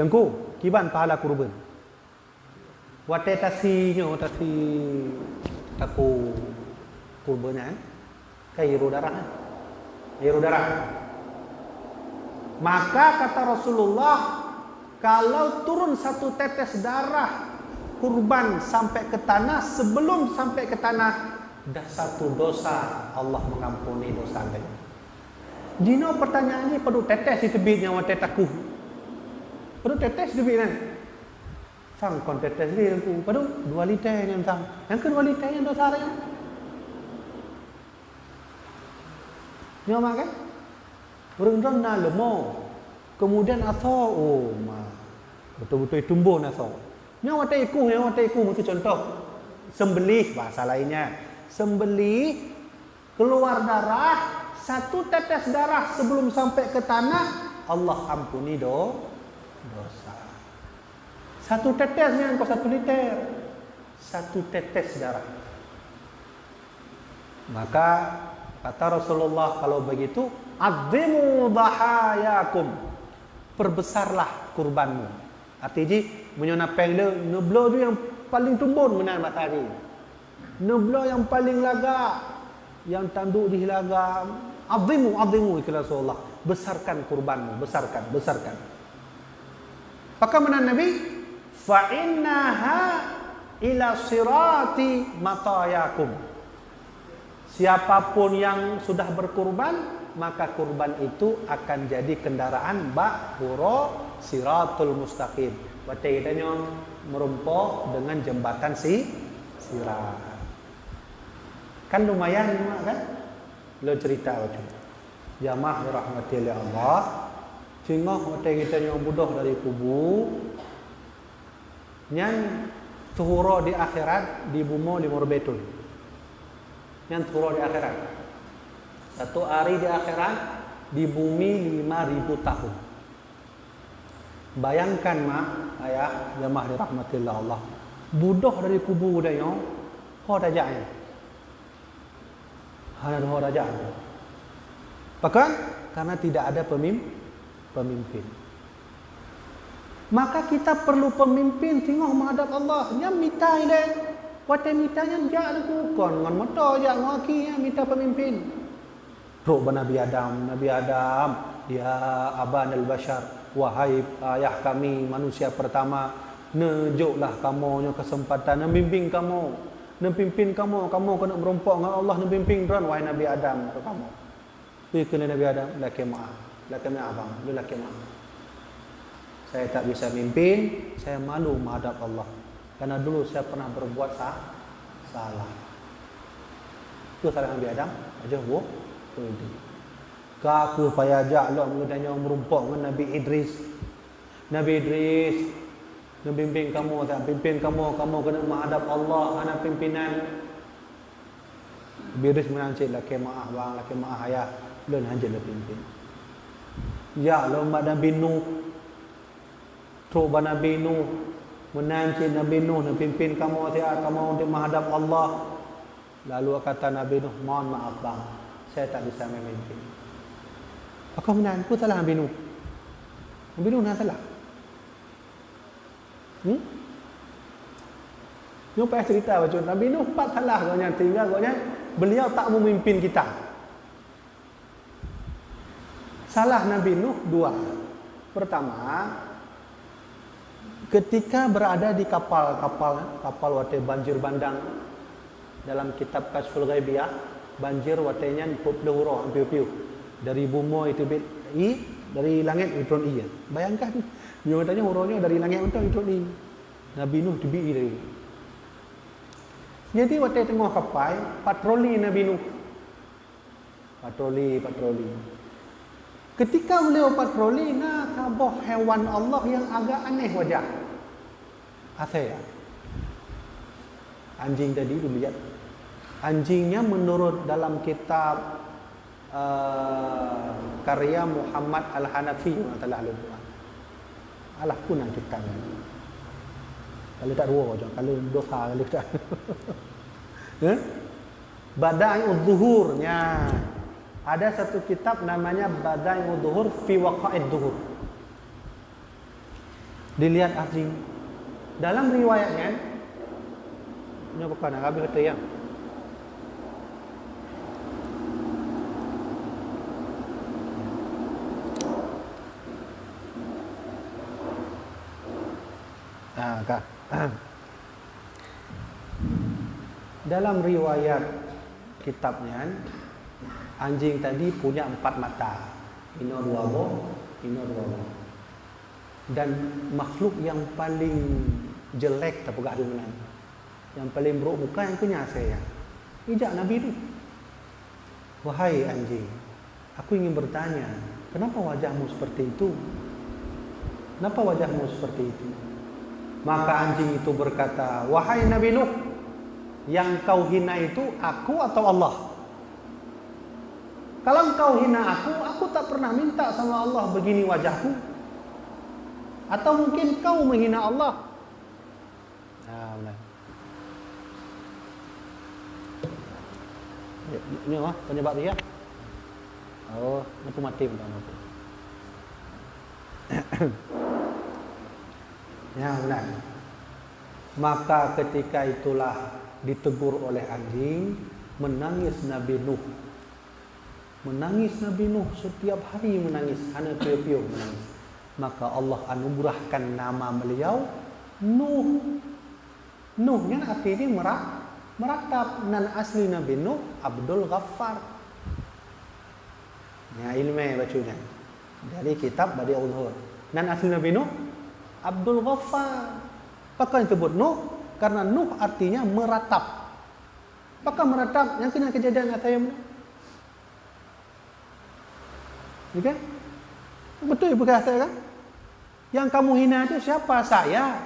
Tengku, kiban pahala kurban. Wate tasinya, tasi taku kurbannya, kairu darah. Kairu darah. Maka kata Rasulullah, kalau turun 1 tetes darah kurban sampai ke tanah, sebelum sampai ke tanah, dah 1 dosa Allah mengampuni dosa kita. Dino pertanyaannya perlu tetes di tebitnya wate taku. Perlu tetes di tebitnya. Sang kon tetes dia aku. Perlu 2 liter yang sang. Yang ke 2 liter yang dosa dia. Nyoma kan? Berendam na lemo. Kemudian aso betul-betul tumbuh naso. Nya wate iku mesti contoh. Sembelih bahasa lainnya. Sembelih keluar darah, 1 tetes darah sebelum sampai ke tanah, Allah ampuni dosa. 1 tetesnya kau 1 liter. 1 tetes darah. Maka kata Rasulullah, kalau begitu, azimu dhahayakum, perbesarlah kurbanmu. Artinya menyonapeng dia, neblo tu yang paling tumbun benar matahari. Neblo yang paling lagak, yang tanduk di hilaga. Azimu ikhlas Allah, besarkan kurbanmu, besarkan. Maka mana Nabi, fa innaha ila sirati matayakum. Siapapun yang sudah berkurban, maka kurban itu akan jadi kendaraan ba'huro siratul mustaqim. Baca kitanya merumpok dengan jembatan sirat. Kan lumayan kan? Lo cerita macam jamaah rahmati Allah, cingah hotel kita yang budoh dari kubu, nyan tuhuro di akhirat di bumo di morbetul, nyan tuhuro di akhirat, 1 hari di akhirat di bumi 5.000 tahun. Bayangkan mak ayah jamaah dirahmati Allah, budoh dari kubu dia yang kau tajaknya. Hanya 2 darajat. Bahkan karena tidak ada pemimpin. Maka kita perlu pemimpin tengok menghadap Allah. Nya minta ile. Wate mintanya jak aku kon ngan moto jak ngaki nya minta pemimpin. Roh Nabi Adam, Nabi Adam, ya aban al-bashar, wahai ayah kami manusia pertama, nejuklah kamu kesempatan membimbing kamu, mempimpin kamu kena merompak dengan Allah, membimbing dan wahai Nabi Adam ke kamu. Kena Nabi Adam, laki maaf, abang, laki maaf. Saya tak bisa mimpin, saya malu menghadap Allah. Karena dulu saya pernah berbuat salah. Itu salah Nabi Adam, aja bu. Kaku payah ajak lah mengenanya merumpak dengan Nabi Idris. Nabi Idris, membimbing kamu, tak pimpin kamu kena menghadap Allah, anak pimpinan. Nabi Idris menancik, laki maaf bang, laki maaf ayah, belum hancur lah pimpin. Ya lomba Nabi Nuh, coba Nabi Nuh, menancik Nabi Nuh, pimpin kamu, kamu untuk menghadap Allah. Lalu kata Nabi Nuh, mohon maaf bang, saya tak bisa memimpin. Aku menang, aku salah Nabi Nuh. Nabi Nuh nak salah. Ni payah cerita macam Nabi Nuh empat salah katanya, tinggal katanya beliau tak memimpin kita. Salah Nabi Nuh dua. Pertama, ketika berada di kapal wate banjir bandang, dalam kitab Kasyful Ghaibiyah, banjir watenya 40 huruf hampir-hampir dari bumi itu dari langit turun i. Bayangkan dia katanya hurufnya dari langit turun i. Nabi Nuh dibi dari. Jadi waktu tengah kapal patroli Nabi Nuh. Patroli. Ketika beliau patroli, nak kabah hewan Allah yang agak aneh wajah. Asal anjing tadi tu lihat. Anjingnya menurut dalam kitab karya Muhammad Al-Hanafi telah Al-Quran. Alah pun nak kita. Kalau tak dua je, kalau dosa kalau tak. Badai Udzuhurnya. Ada satu kitab namanya Badai Udzuhur fi Waqa'id Dzuhur. Dilihat anjing. Dalam riwayatnya, ini bukan Nabi kata ya. Dalam riwayat kitabnya, anjing tadi punya 4 mata, ino dua boh. Dan makhluk yang paling jelek tak pegah dunia, yang paling buruk muka yang punya saya. Ijak Nabi itu, wahai anjing, aku ingin bertanya, kenapa wajahmu seperti itu? Kenapa wajahmu seperti itu? Maka anjing itu berkata, wahai Nabi Nuh, yang kau hina itu aku atau Allah? Kalau kau hina aku tak pernah minta sama Allah begini wajahku. Atau mungkin kau menghina Allah? Benar. Ini penyebab dia. Lampu mati benar. Ya benar. Maka ketika itulah ditegur oleh anjing, menangis Nabi Nuh. Setiap hari menangis, hanya piu-piu menangis. Maka Allah anugerahkan nama beliau Nuh. Nuhnya artinya meratap. Dan asli Nabi Nuh Abdul Ghaffar. Ya ilmu bacanya dari kitab Badai Udzuhur. Dan asli Nabi Nuh Abdul Ghaffar. Maka disebut Nuh karena Nuh artinya meratap. Maka meratap yang kena kejadian kata yang kan? Betul bukan saya kan? Yang kamu hina itu siapa? Saya.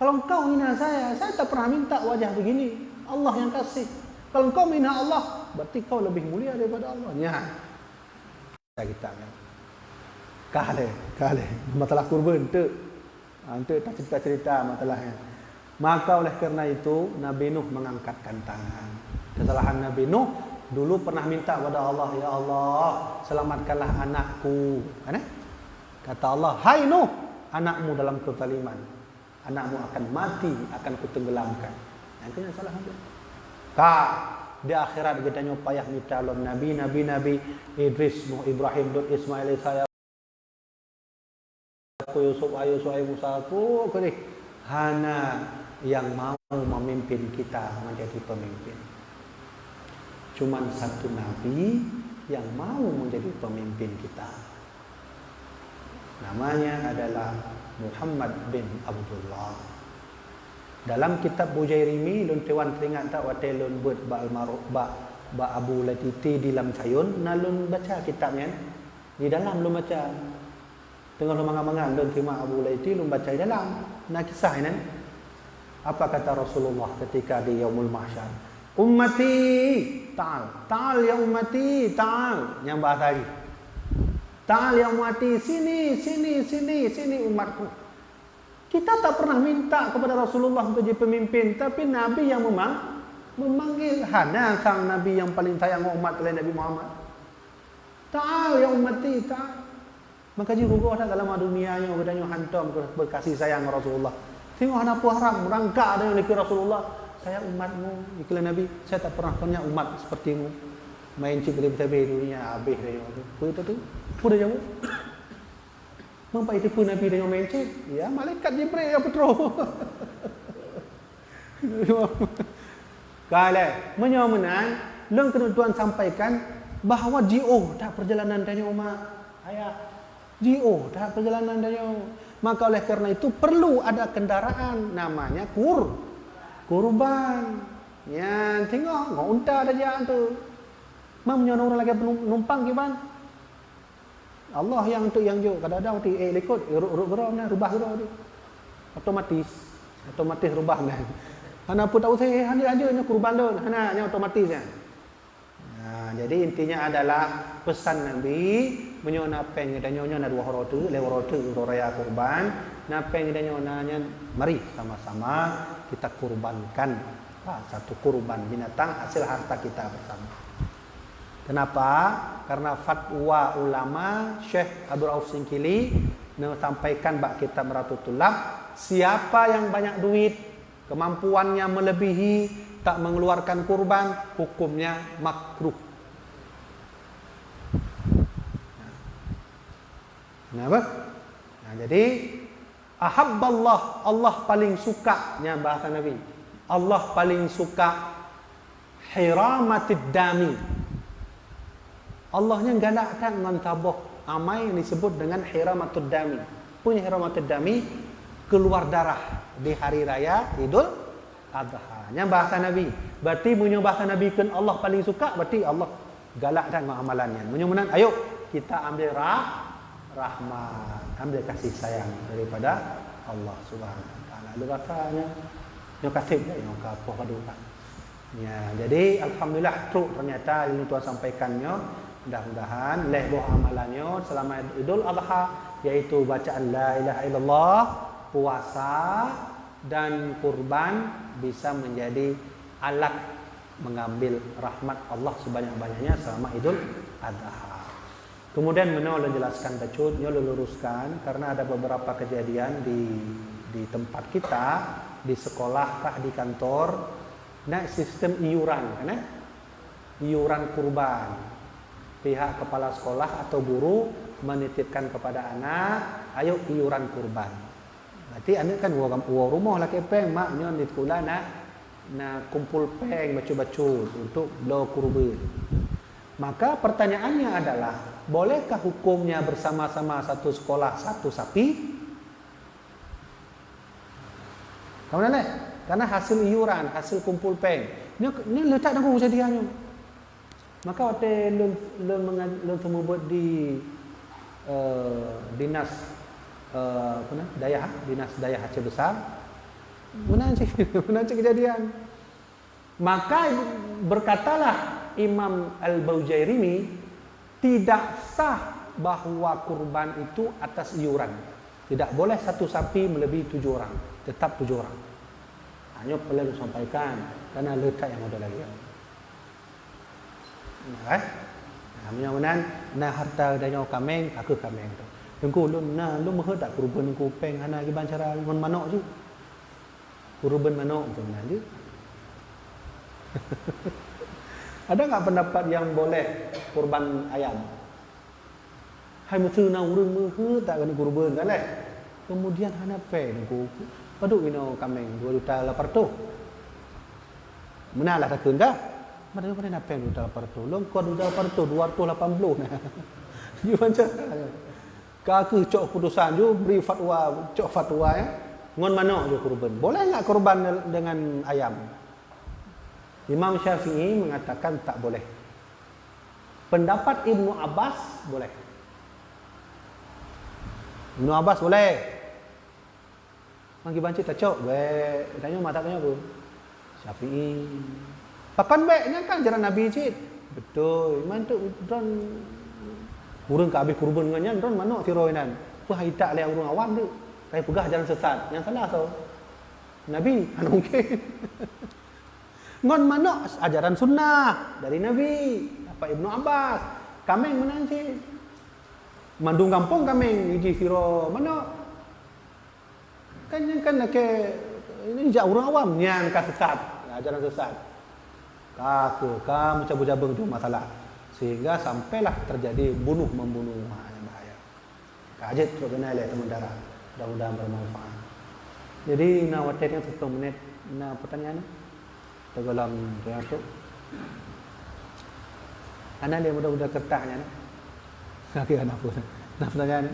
Kalau engkau hina saya tak pernah minta wajah begini. Allah yang kasih. Kalau engkau hina Allah, berarti kau lebih mulia daripada Allah. Ya. Kita kan. Kale. Masalah kurban tu. Itu tak cerita-cerita masalahnya. Maka oleh kerana itu Nabi Nuh mengangkatkan tangan. Kesalahan Nabi Nuh dulu pernah minta kepada Allah, ya Allah, selamatkanlah anakku. Kata Allah, hai Nuh, anakmu dalam kezaliman. Anakmu akan mati, akan kutenggelamkan. Itu yang salah Nabi. di akhirat kita payah minta lon Nabi Idris, Nuh, Ibrahim, Lut, Ismail, saya Yusuf, Musa aku ni hana yang mau memimpin kita menjadi pemimpin. Cuman satu Nabi yang mau menjadi pemimpin kita. Namanya adalah Muhammad bin Abdullah. Dalam kitab Bujairimi lun tewan teringat tak wate lun buat ba almarhum ba Abu Latiti di lam sayun nalun baca kitabnya di dalam lun baca tengah lun mangan-mangan lun terima Abu Latiti lun baca di dalam nah kisah ini apa kata Rasulullah ketika di Yaumul Mahsyar, ummati ta'al ya ummati ta'al, yang bahasa lagi ta'al ya ummati, sini umatku. Kita tak pernah minta kepada Rasulullah untuk jadi pemimpin, tapi Nabi yang memanggil. Hana sang Nabi yang paling sayang umat selain Nabi Muhammad. Ta'al ya ummati ta'al. Maka ji rugo dah dalam dunia yang berdanyo hantam berkasih sayang Rasulullah. Tengok hana haram merangkak ada yang dikira Rasulullah. Saya umatmu, iklan Nabi, saya tak pernah punya umat sepertimu. Main cik lebih dunia habis dia tu. Itu tu. Pun dia jawab. Mampai tipu Nabi dengan main cik? Ya, malaikat Jibril yang petrol. Kalau menyomenan, leng kena Tuhan sampaikan bahawa JO tak perjalanan dari umat. Ayah, JO tak perjalanan dari umat. Maka oleh kerana itu perlu ada kendaraan namanya kurban. Ya, tengok, ngau unta dah jalan tu. Mam nyono orang lagi penumpang gimana? Allah yang untuk yang jo kadang-kadang ti ikut rubah gerak dia. Otomatis rubah dah. Hana pun tak usah hanya kurban dah. Hanya otomatis ya. Nah, jadi intinya adalah pesan Nabi menyona peng dan nyonya na dua horotu untuk raya kurban. Na peng dan nyonanya mari sama-sama kita kurbankan satu kurban binatang hasil harta kita bersama. Kenapa? Karena fatwa ulama Syekh Abdul Rauf Singkili menyampaikan bak kitab Meratul Tulab, siapa yang banyak duit, kemampuannya melebihi, tak mengeluarkan kurban, hukumnya makruh. Kenapa? Nah, jadi ahabballah, Allah paling suka, nya bahasa Nabi. Allah paling suka hiramatid dami. Allahnya galakkan dengan tabuh amai yang disebut dengan hiramatud dami. Punya hiramatud dami keluar darah di hari raya Idul Adha. Yang bahasa Nabi. Berarti punya bahasa Nabi kan Allah paling suka, berarti Allah galakkan dengan amalannya. Menyemunan, ayo kita ambil rahmat, ambil kasih sayang daripada Allah Subhanahu wa taala. Lu rasanya nyo kasih nyo ka apa kaduka. Ya, jadi alhamdulillah truk ternyata ini Tuhan sampaikannya. Mudah-mudahan leh amalannya selama Idul Adha yaitu bacaan la ilaha illallah, puasa dan kurban bisa menjadi alat mengambil rahmat Allah sebanyak-banyaknya selama Idul Adha. Kemudian menolak jelaskan bacut, nyol luruskan karena ada beberapa kejadian di tempat kita, di sekolah kah di kantor, nah sistem iuran kan iuran kurban. Pihak kepala sekolah atau guru menitipkan kepada anak, ayo iuran kurban. Berarti anak kan uang rumah lah kepeng mak nyon di sekolah nak kumpul peng bacu-bacu untuk belo kurban. Maka pertanyaannya adalah, bolehkah hukumnya bersama-sama satu sekolah satu sapi? Kamu nak? Karena hasil iuran, hasil kumpul peng. Ini letak dalam kesediaannya. Maka waktu lu semua buat di dinas dinas daya Aceh Besar, mana kejadian. Maka berkatalah Imam Al-Bujairimi tidak sah bahwa kurban itu atas iuran. Tidak boleh satu sapi melebihi 7 orang, tetap 7 orang. Hanya perlu sampaikan karena letak yang ada lagi. Nah, mudah-mudahan na harta danyo kameng aku kameng tu. Dengku lun meh tak kurban ku peng hana giban cara ngon manok je. Kurban manok tu benar je. Ada nggak pendapat yang boleh kurban ayam? Hai mesti na urang meuheu tak kena kurban kan leh. Kemudian hanape nunggu paduk ino kambing 2 juta 800. Menalah tak kena. Mana pada nape 2 juta 800? Long kau 2 juta 800 280 nah. You macam Kaku cok putusan ju beri fatwa, cok fatwa ya. Ngon mana je kurban? Boleh enggak kurban dengan ayam? Imam Syafi'i mengatakan tak boleh. Pendapat Ibnu Abbas boleh. Ibnu Abbas boleh. Mangki banci tak cok, tanya mata tanya apa? Syafi'i. Pakan baiknya kan jalan Nabi cik. Betul. Iman tu don urang ka habis kurban dengan don mana tiroinan. Pu haita le urang awam tu. Saya pegah jalan sesat. Yang salah so. Nabi anu mungkin. Ngon mana ajaran sunnah dari Nabi. Apa Ibnu Abbas. Kameng mana cik? Mandung kampung kameng hiji siro mana? Kan yang kan ke ini jak urang awam nyan ka sesat. Ajaran sesat. Ka macam bujabeng tu masalah. Sehingga sampailah terjadi bunuh-membunuh yang bahaya. Kajet tu kena le teman darah. Mudah-mudahan bermanfaat. Jadi nak waktunya 10 menit. Nak pertanyaan? Tergolong tu. Ana dia mudah-mudah kertasnya. Okey ana pun. Nak pertanyaan?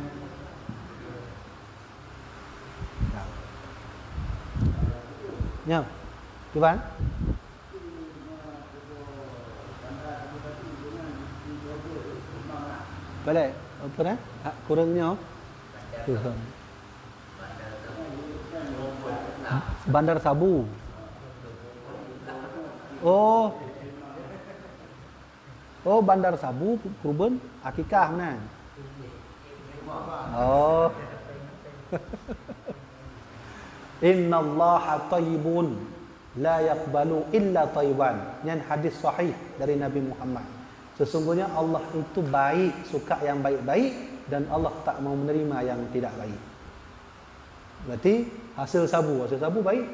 Ya. Tuan? Boleh, apa dah? Kurangnya? Bandar Sabu. Oh, Bandar Sabu kurban akikah mana? Oh. Innallaha thayyibun la yaqbalu illa thayyiban. Yang hadis sahih dari Nabi Muhammad. Sesungguhnya Allah itu baik, suka yang baik-baik dan Allah tak mau menerima yang tidak baik. Berarti hasil sabu baik.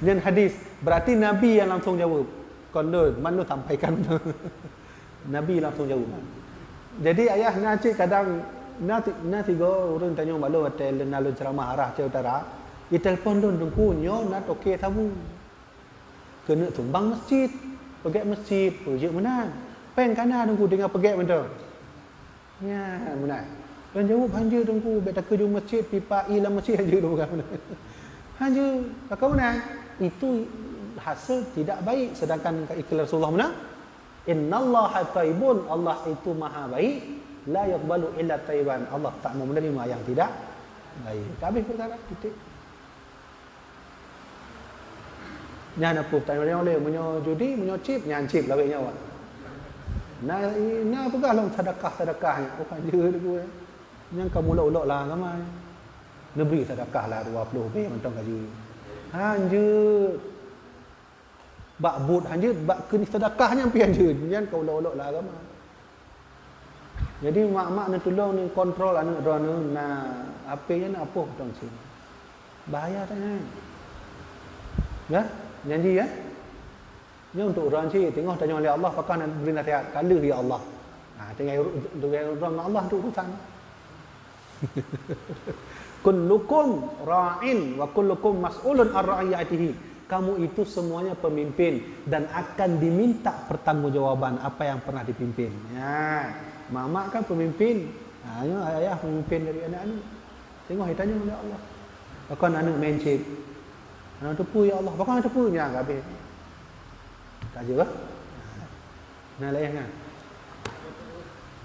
Dan hadis berarti Nabi yang langsung jawab. Kalau mana sampaikan Nabi langsung jawab. Jadi ayah nacik kadang nanti go urang tanya malu hotel nalu ceramah arah ke utara. I telefon don dengku nyo nat okey sabu. Kena tumbang masjid. Pergi masjid, pergi mana? Pen kana dengku dengan pergi benda. Ya, mana? Dan jawab hanja dengku bet tak kerja masjid pipa ilah masjid hanja dengku mana. Hanja kau mana? Itu hasil tidak baik sedangkan iklan Rasulullah mana? Innallaha thayyibun, Allah itu maha baik, la yaqbalu illa thayyiban. Allah tak mau menerima yang tidak baik. Habis perkara titik. Nyan apa tanya dia boleh menyo judi menyo chip nyan chip lawe nyawa. Nah pegah long sedekah-sedekahnya. Oh hanja deku. Yang kamu ulok-ulok lah ramai. Nebri sedekah lah 20 be mentong gaji. Hanja bak but hanja bak keni sedekahnya pi hanja. Yang kau ulok-ulok lah ramai. Jadi mak-mak nak tolong ni kontrol anak drone na apanya nak apa tong sini. Bahaya tanya. Ya? Janji ya. Ini untuk orang cik tengok tanya oleh Allah apakah nak beri nasihat kala ya Allah. Tengok orang Allah tu urusan. Kullukum ra'in wa kullukum mas'ulun ar ra'iyatihi. Kamu itu semuanya pemimpin dan akan diminta pertanggungjawaban apa yang pernah dipimpin. Ya, mama kan pemimpin. Ayah pemimpin dari anak-anak. Tengok tanya oleh Allah. Apakah anak main cik? Anak tepu ya Allah. Bakal tepu nya habis. Tak je bah. Nah layan kan.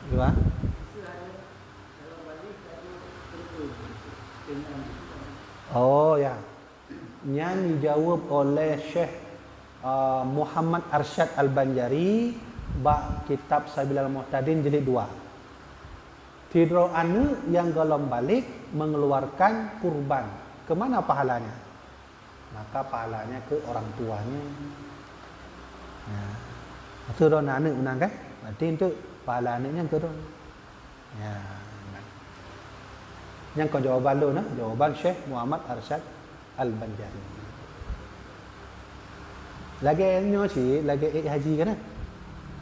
Dua. Oh ya. Yang dijawab oleh Syekh Muhammad Arsyad Al-Banjari bab kitab Sabilal Muhtadin jilid 2. Tidro anu yang golong balik mengeluarkan kurban. Kemana pahalanya? Maka pahalanya ke orang tuanya. Ya. Itu don anak menang kan? Berarti itu pahala anaknya ke don. Ya. Yang kau jawaban lu nah, jawaban Syekh Muhammad Arsyad Al-Banjari. Lagi nyo si, lagi haji kan?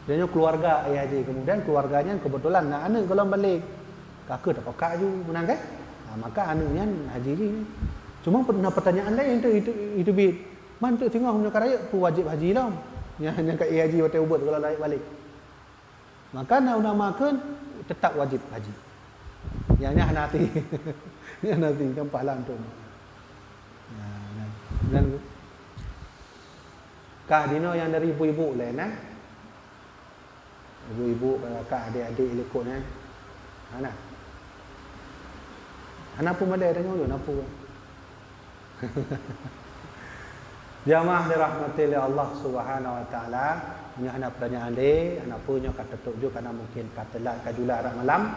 Dia nyo keluarga haji. Kemudian keluarganya kebetulan nak anak kalau balik. Kakak tak pakak ju menang kan? Maka anaknya haji ni. Cuma pernah pertanyaan lain itu bit. Man tu tengok punya karaya tu wajib haji lah. Yang kat haji hotel ubud kalau balik. Maka nak namakan tetap wajib haji. Yang ni Hanafi. Ni Hanafi kan pahala tu. Dan kah dino yang dari ibu-ibu lain ibu-ibu kakak adik-adik ikutnya. Ana pun ada tengok tu napu. Jamaah dirahmati oleh Allah Subhanahu wa taala, punya anak pertanyaan dia, anak punya kata tujuh karena mungkin katelak kajulah arah malam.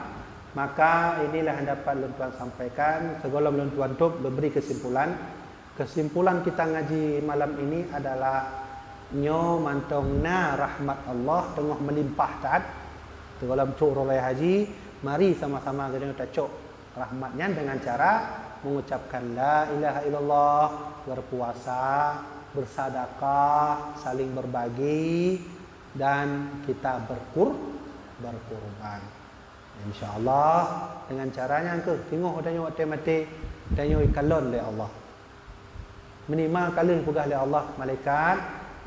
Maka inilah yang dapat Tuan sampaikan. Sebelum Tuan beri kesimpulan. Kesimpulan kita ngaji malam ini adalah nyo mantongna rahmat Allah tengah melimpah taat. Dalam cuk raya haji, mari sama-sama kita cuk rahmatnya dengan cara mengucapkan la ilaha illallah, berpuasa, bersedekah, saling berbagi dan kita berkurban. InsyaAllah dengan caranya ke tengok tanya mati tanya ikalon oleh Allah. Minimal kalian pegah oleh Allah malaikat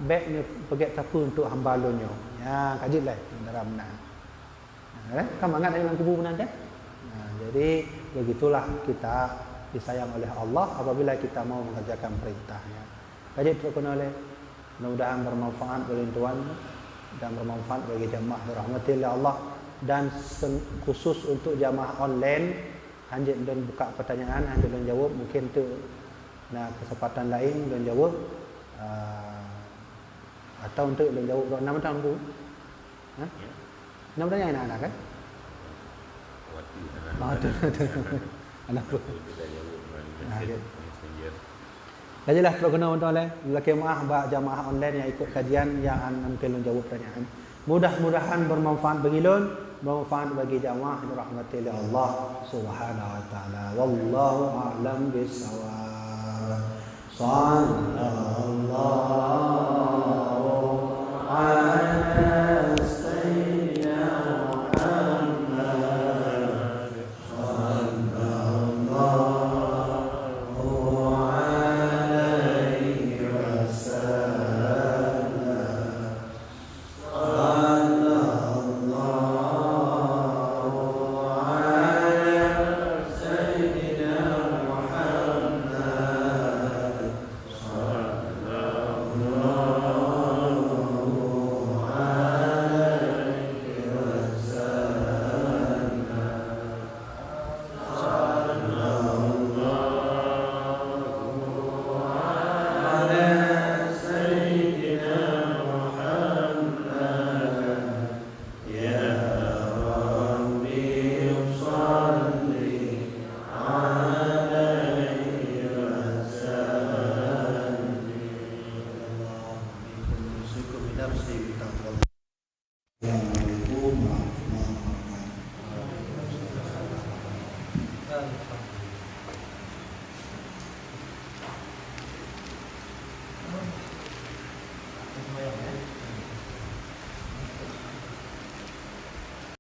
baik ni pergi tapu untuk hamba lonyo. Ya, kajitlah dalam menang. Kamu ingat dalam kubur menang kan? Jadi begitulah kita disayang oleh Allah apabila kita mau mengerjakan perintahnya. Kajit terkena oleh mudah-mudahan bermanfaat bagi tuan dan bermanfaat bagi jemaah dirahmati oleh Allah dan khusus untuk jemaah online hanya dan buka pertanyaan hanya dan jawab mungkin tu nah kesempatan lain dan jawab atau untuk dan jawab 6 tahun tu. Ha? 6 tahun yang anak-anak kan? Anak pun. Kajilah terus kena untuk oleh lelaki maah jamaah online yang ikut kajian yang mungkin menjawab pertanyaan. Mudah-mudahan bermanfaat bagi lun, bermanfaat bagi jamaah dirahmati oleh Allah Subhanahu wa taala. Wallahu a'lam bissawab. Sallallahu ala sayyidina Muhammad sallallahu alaihi wasallam. Sallallahu ala sayyidina Muhammad Assalamualaikum warahmatullahi wabarakatuh.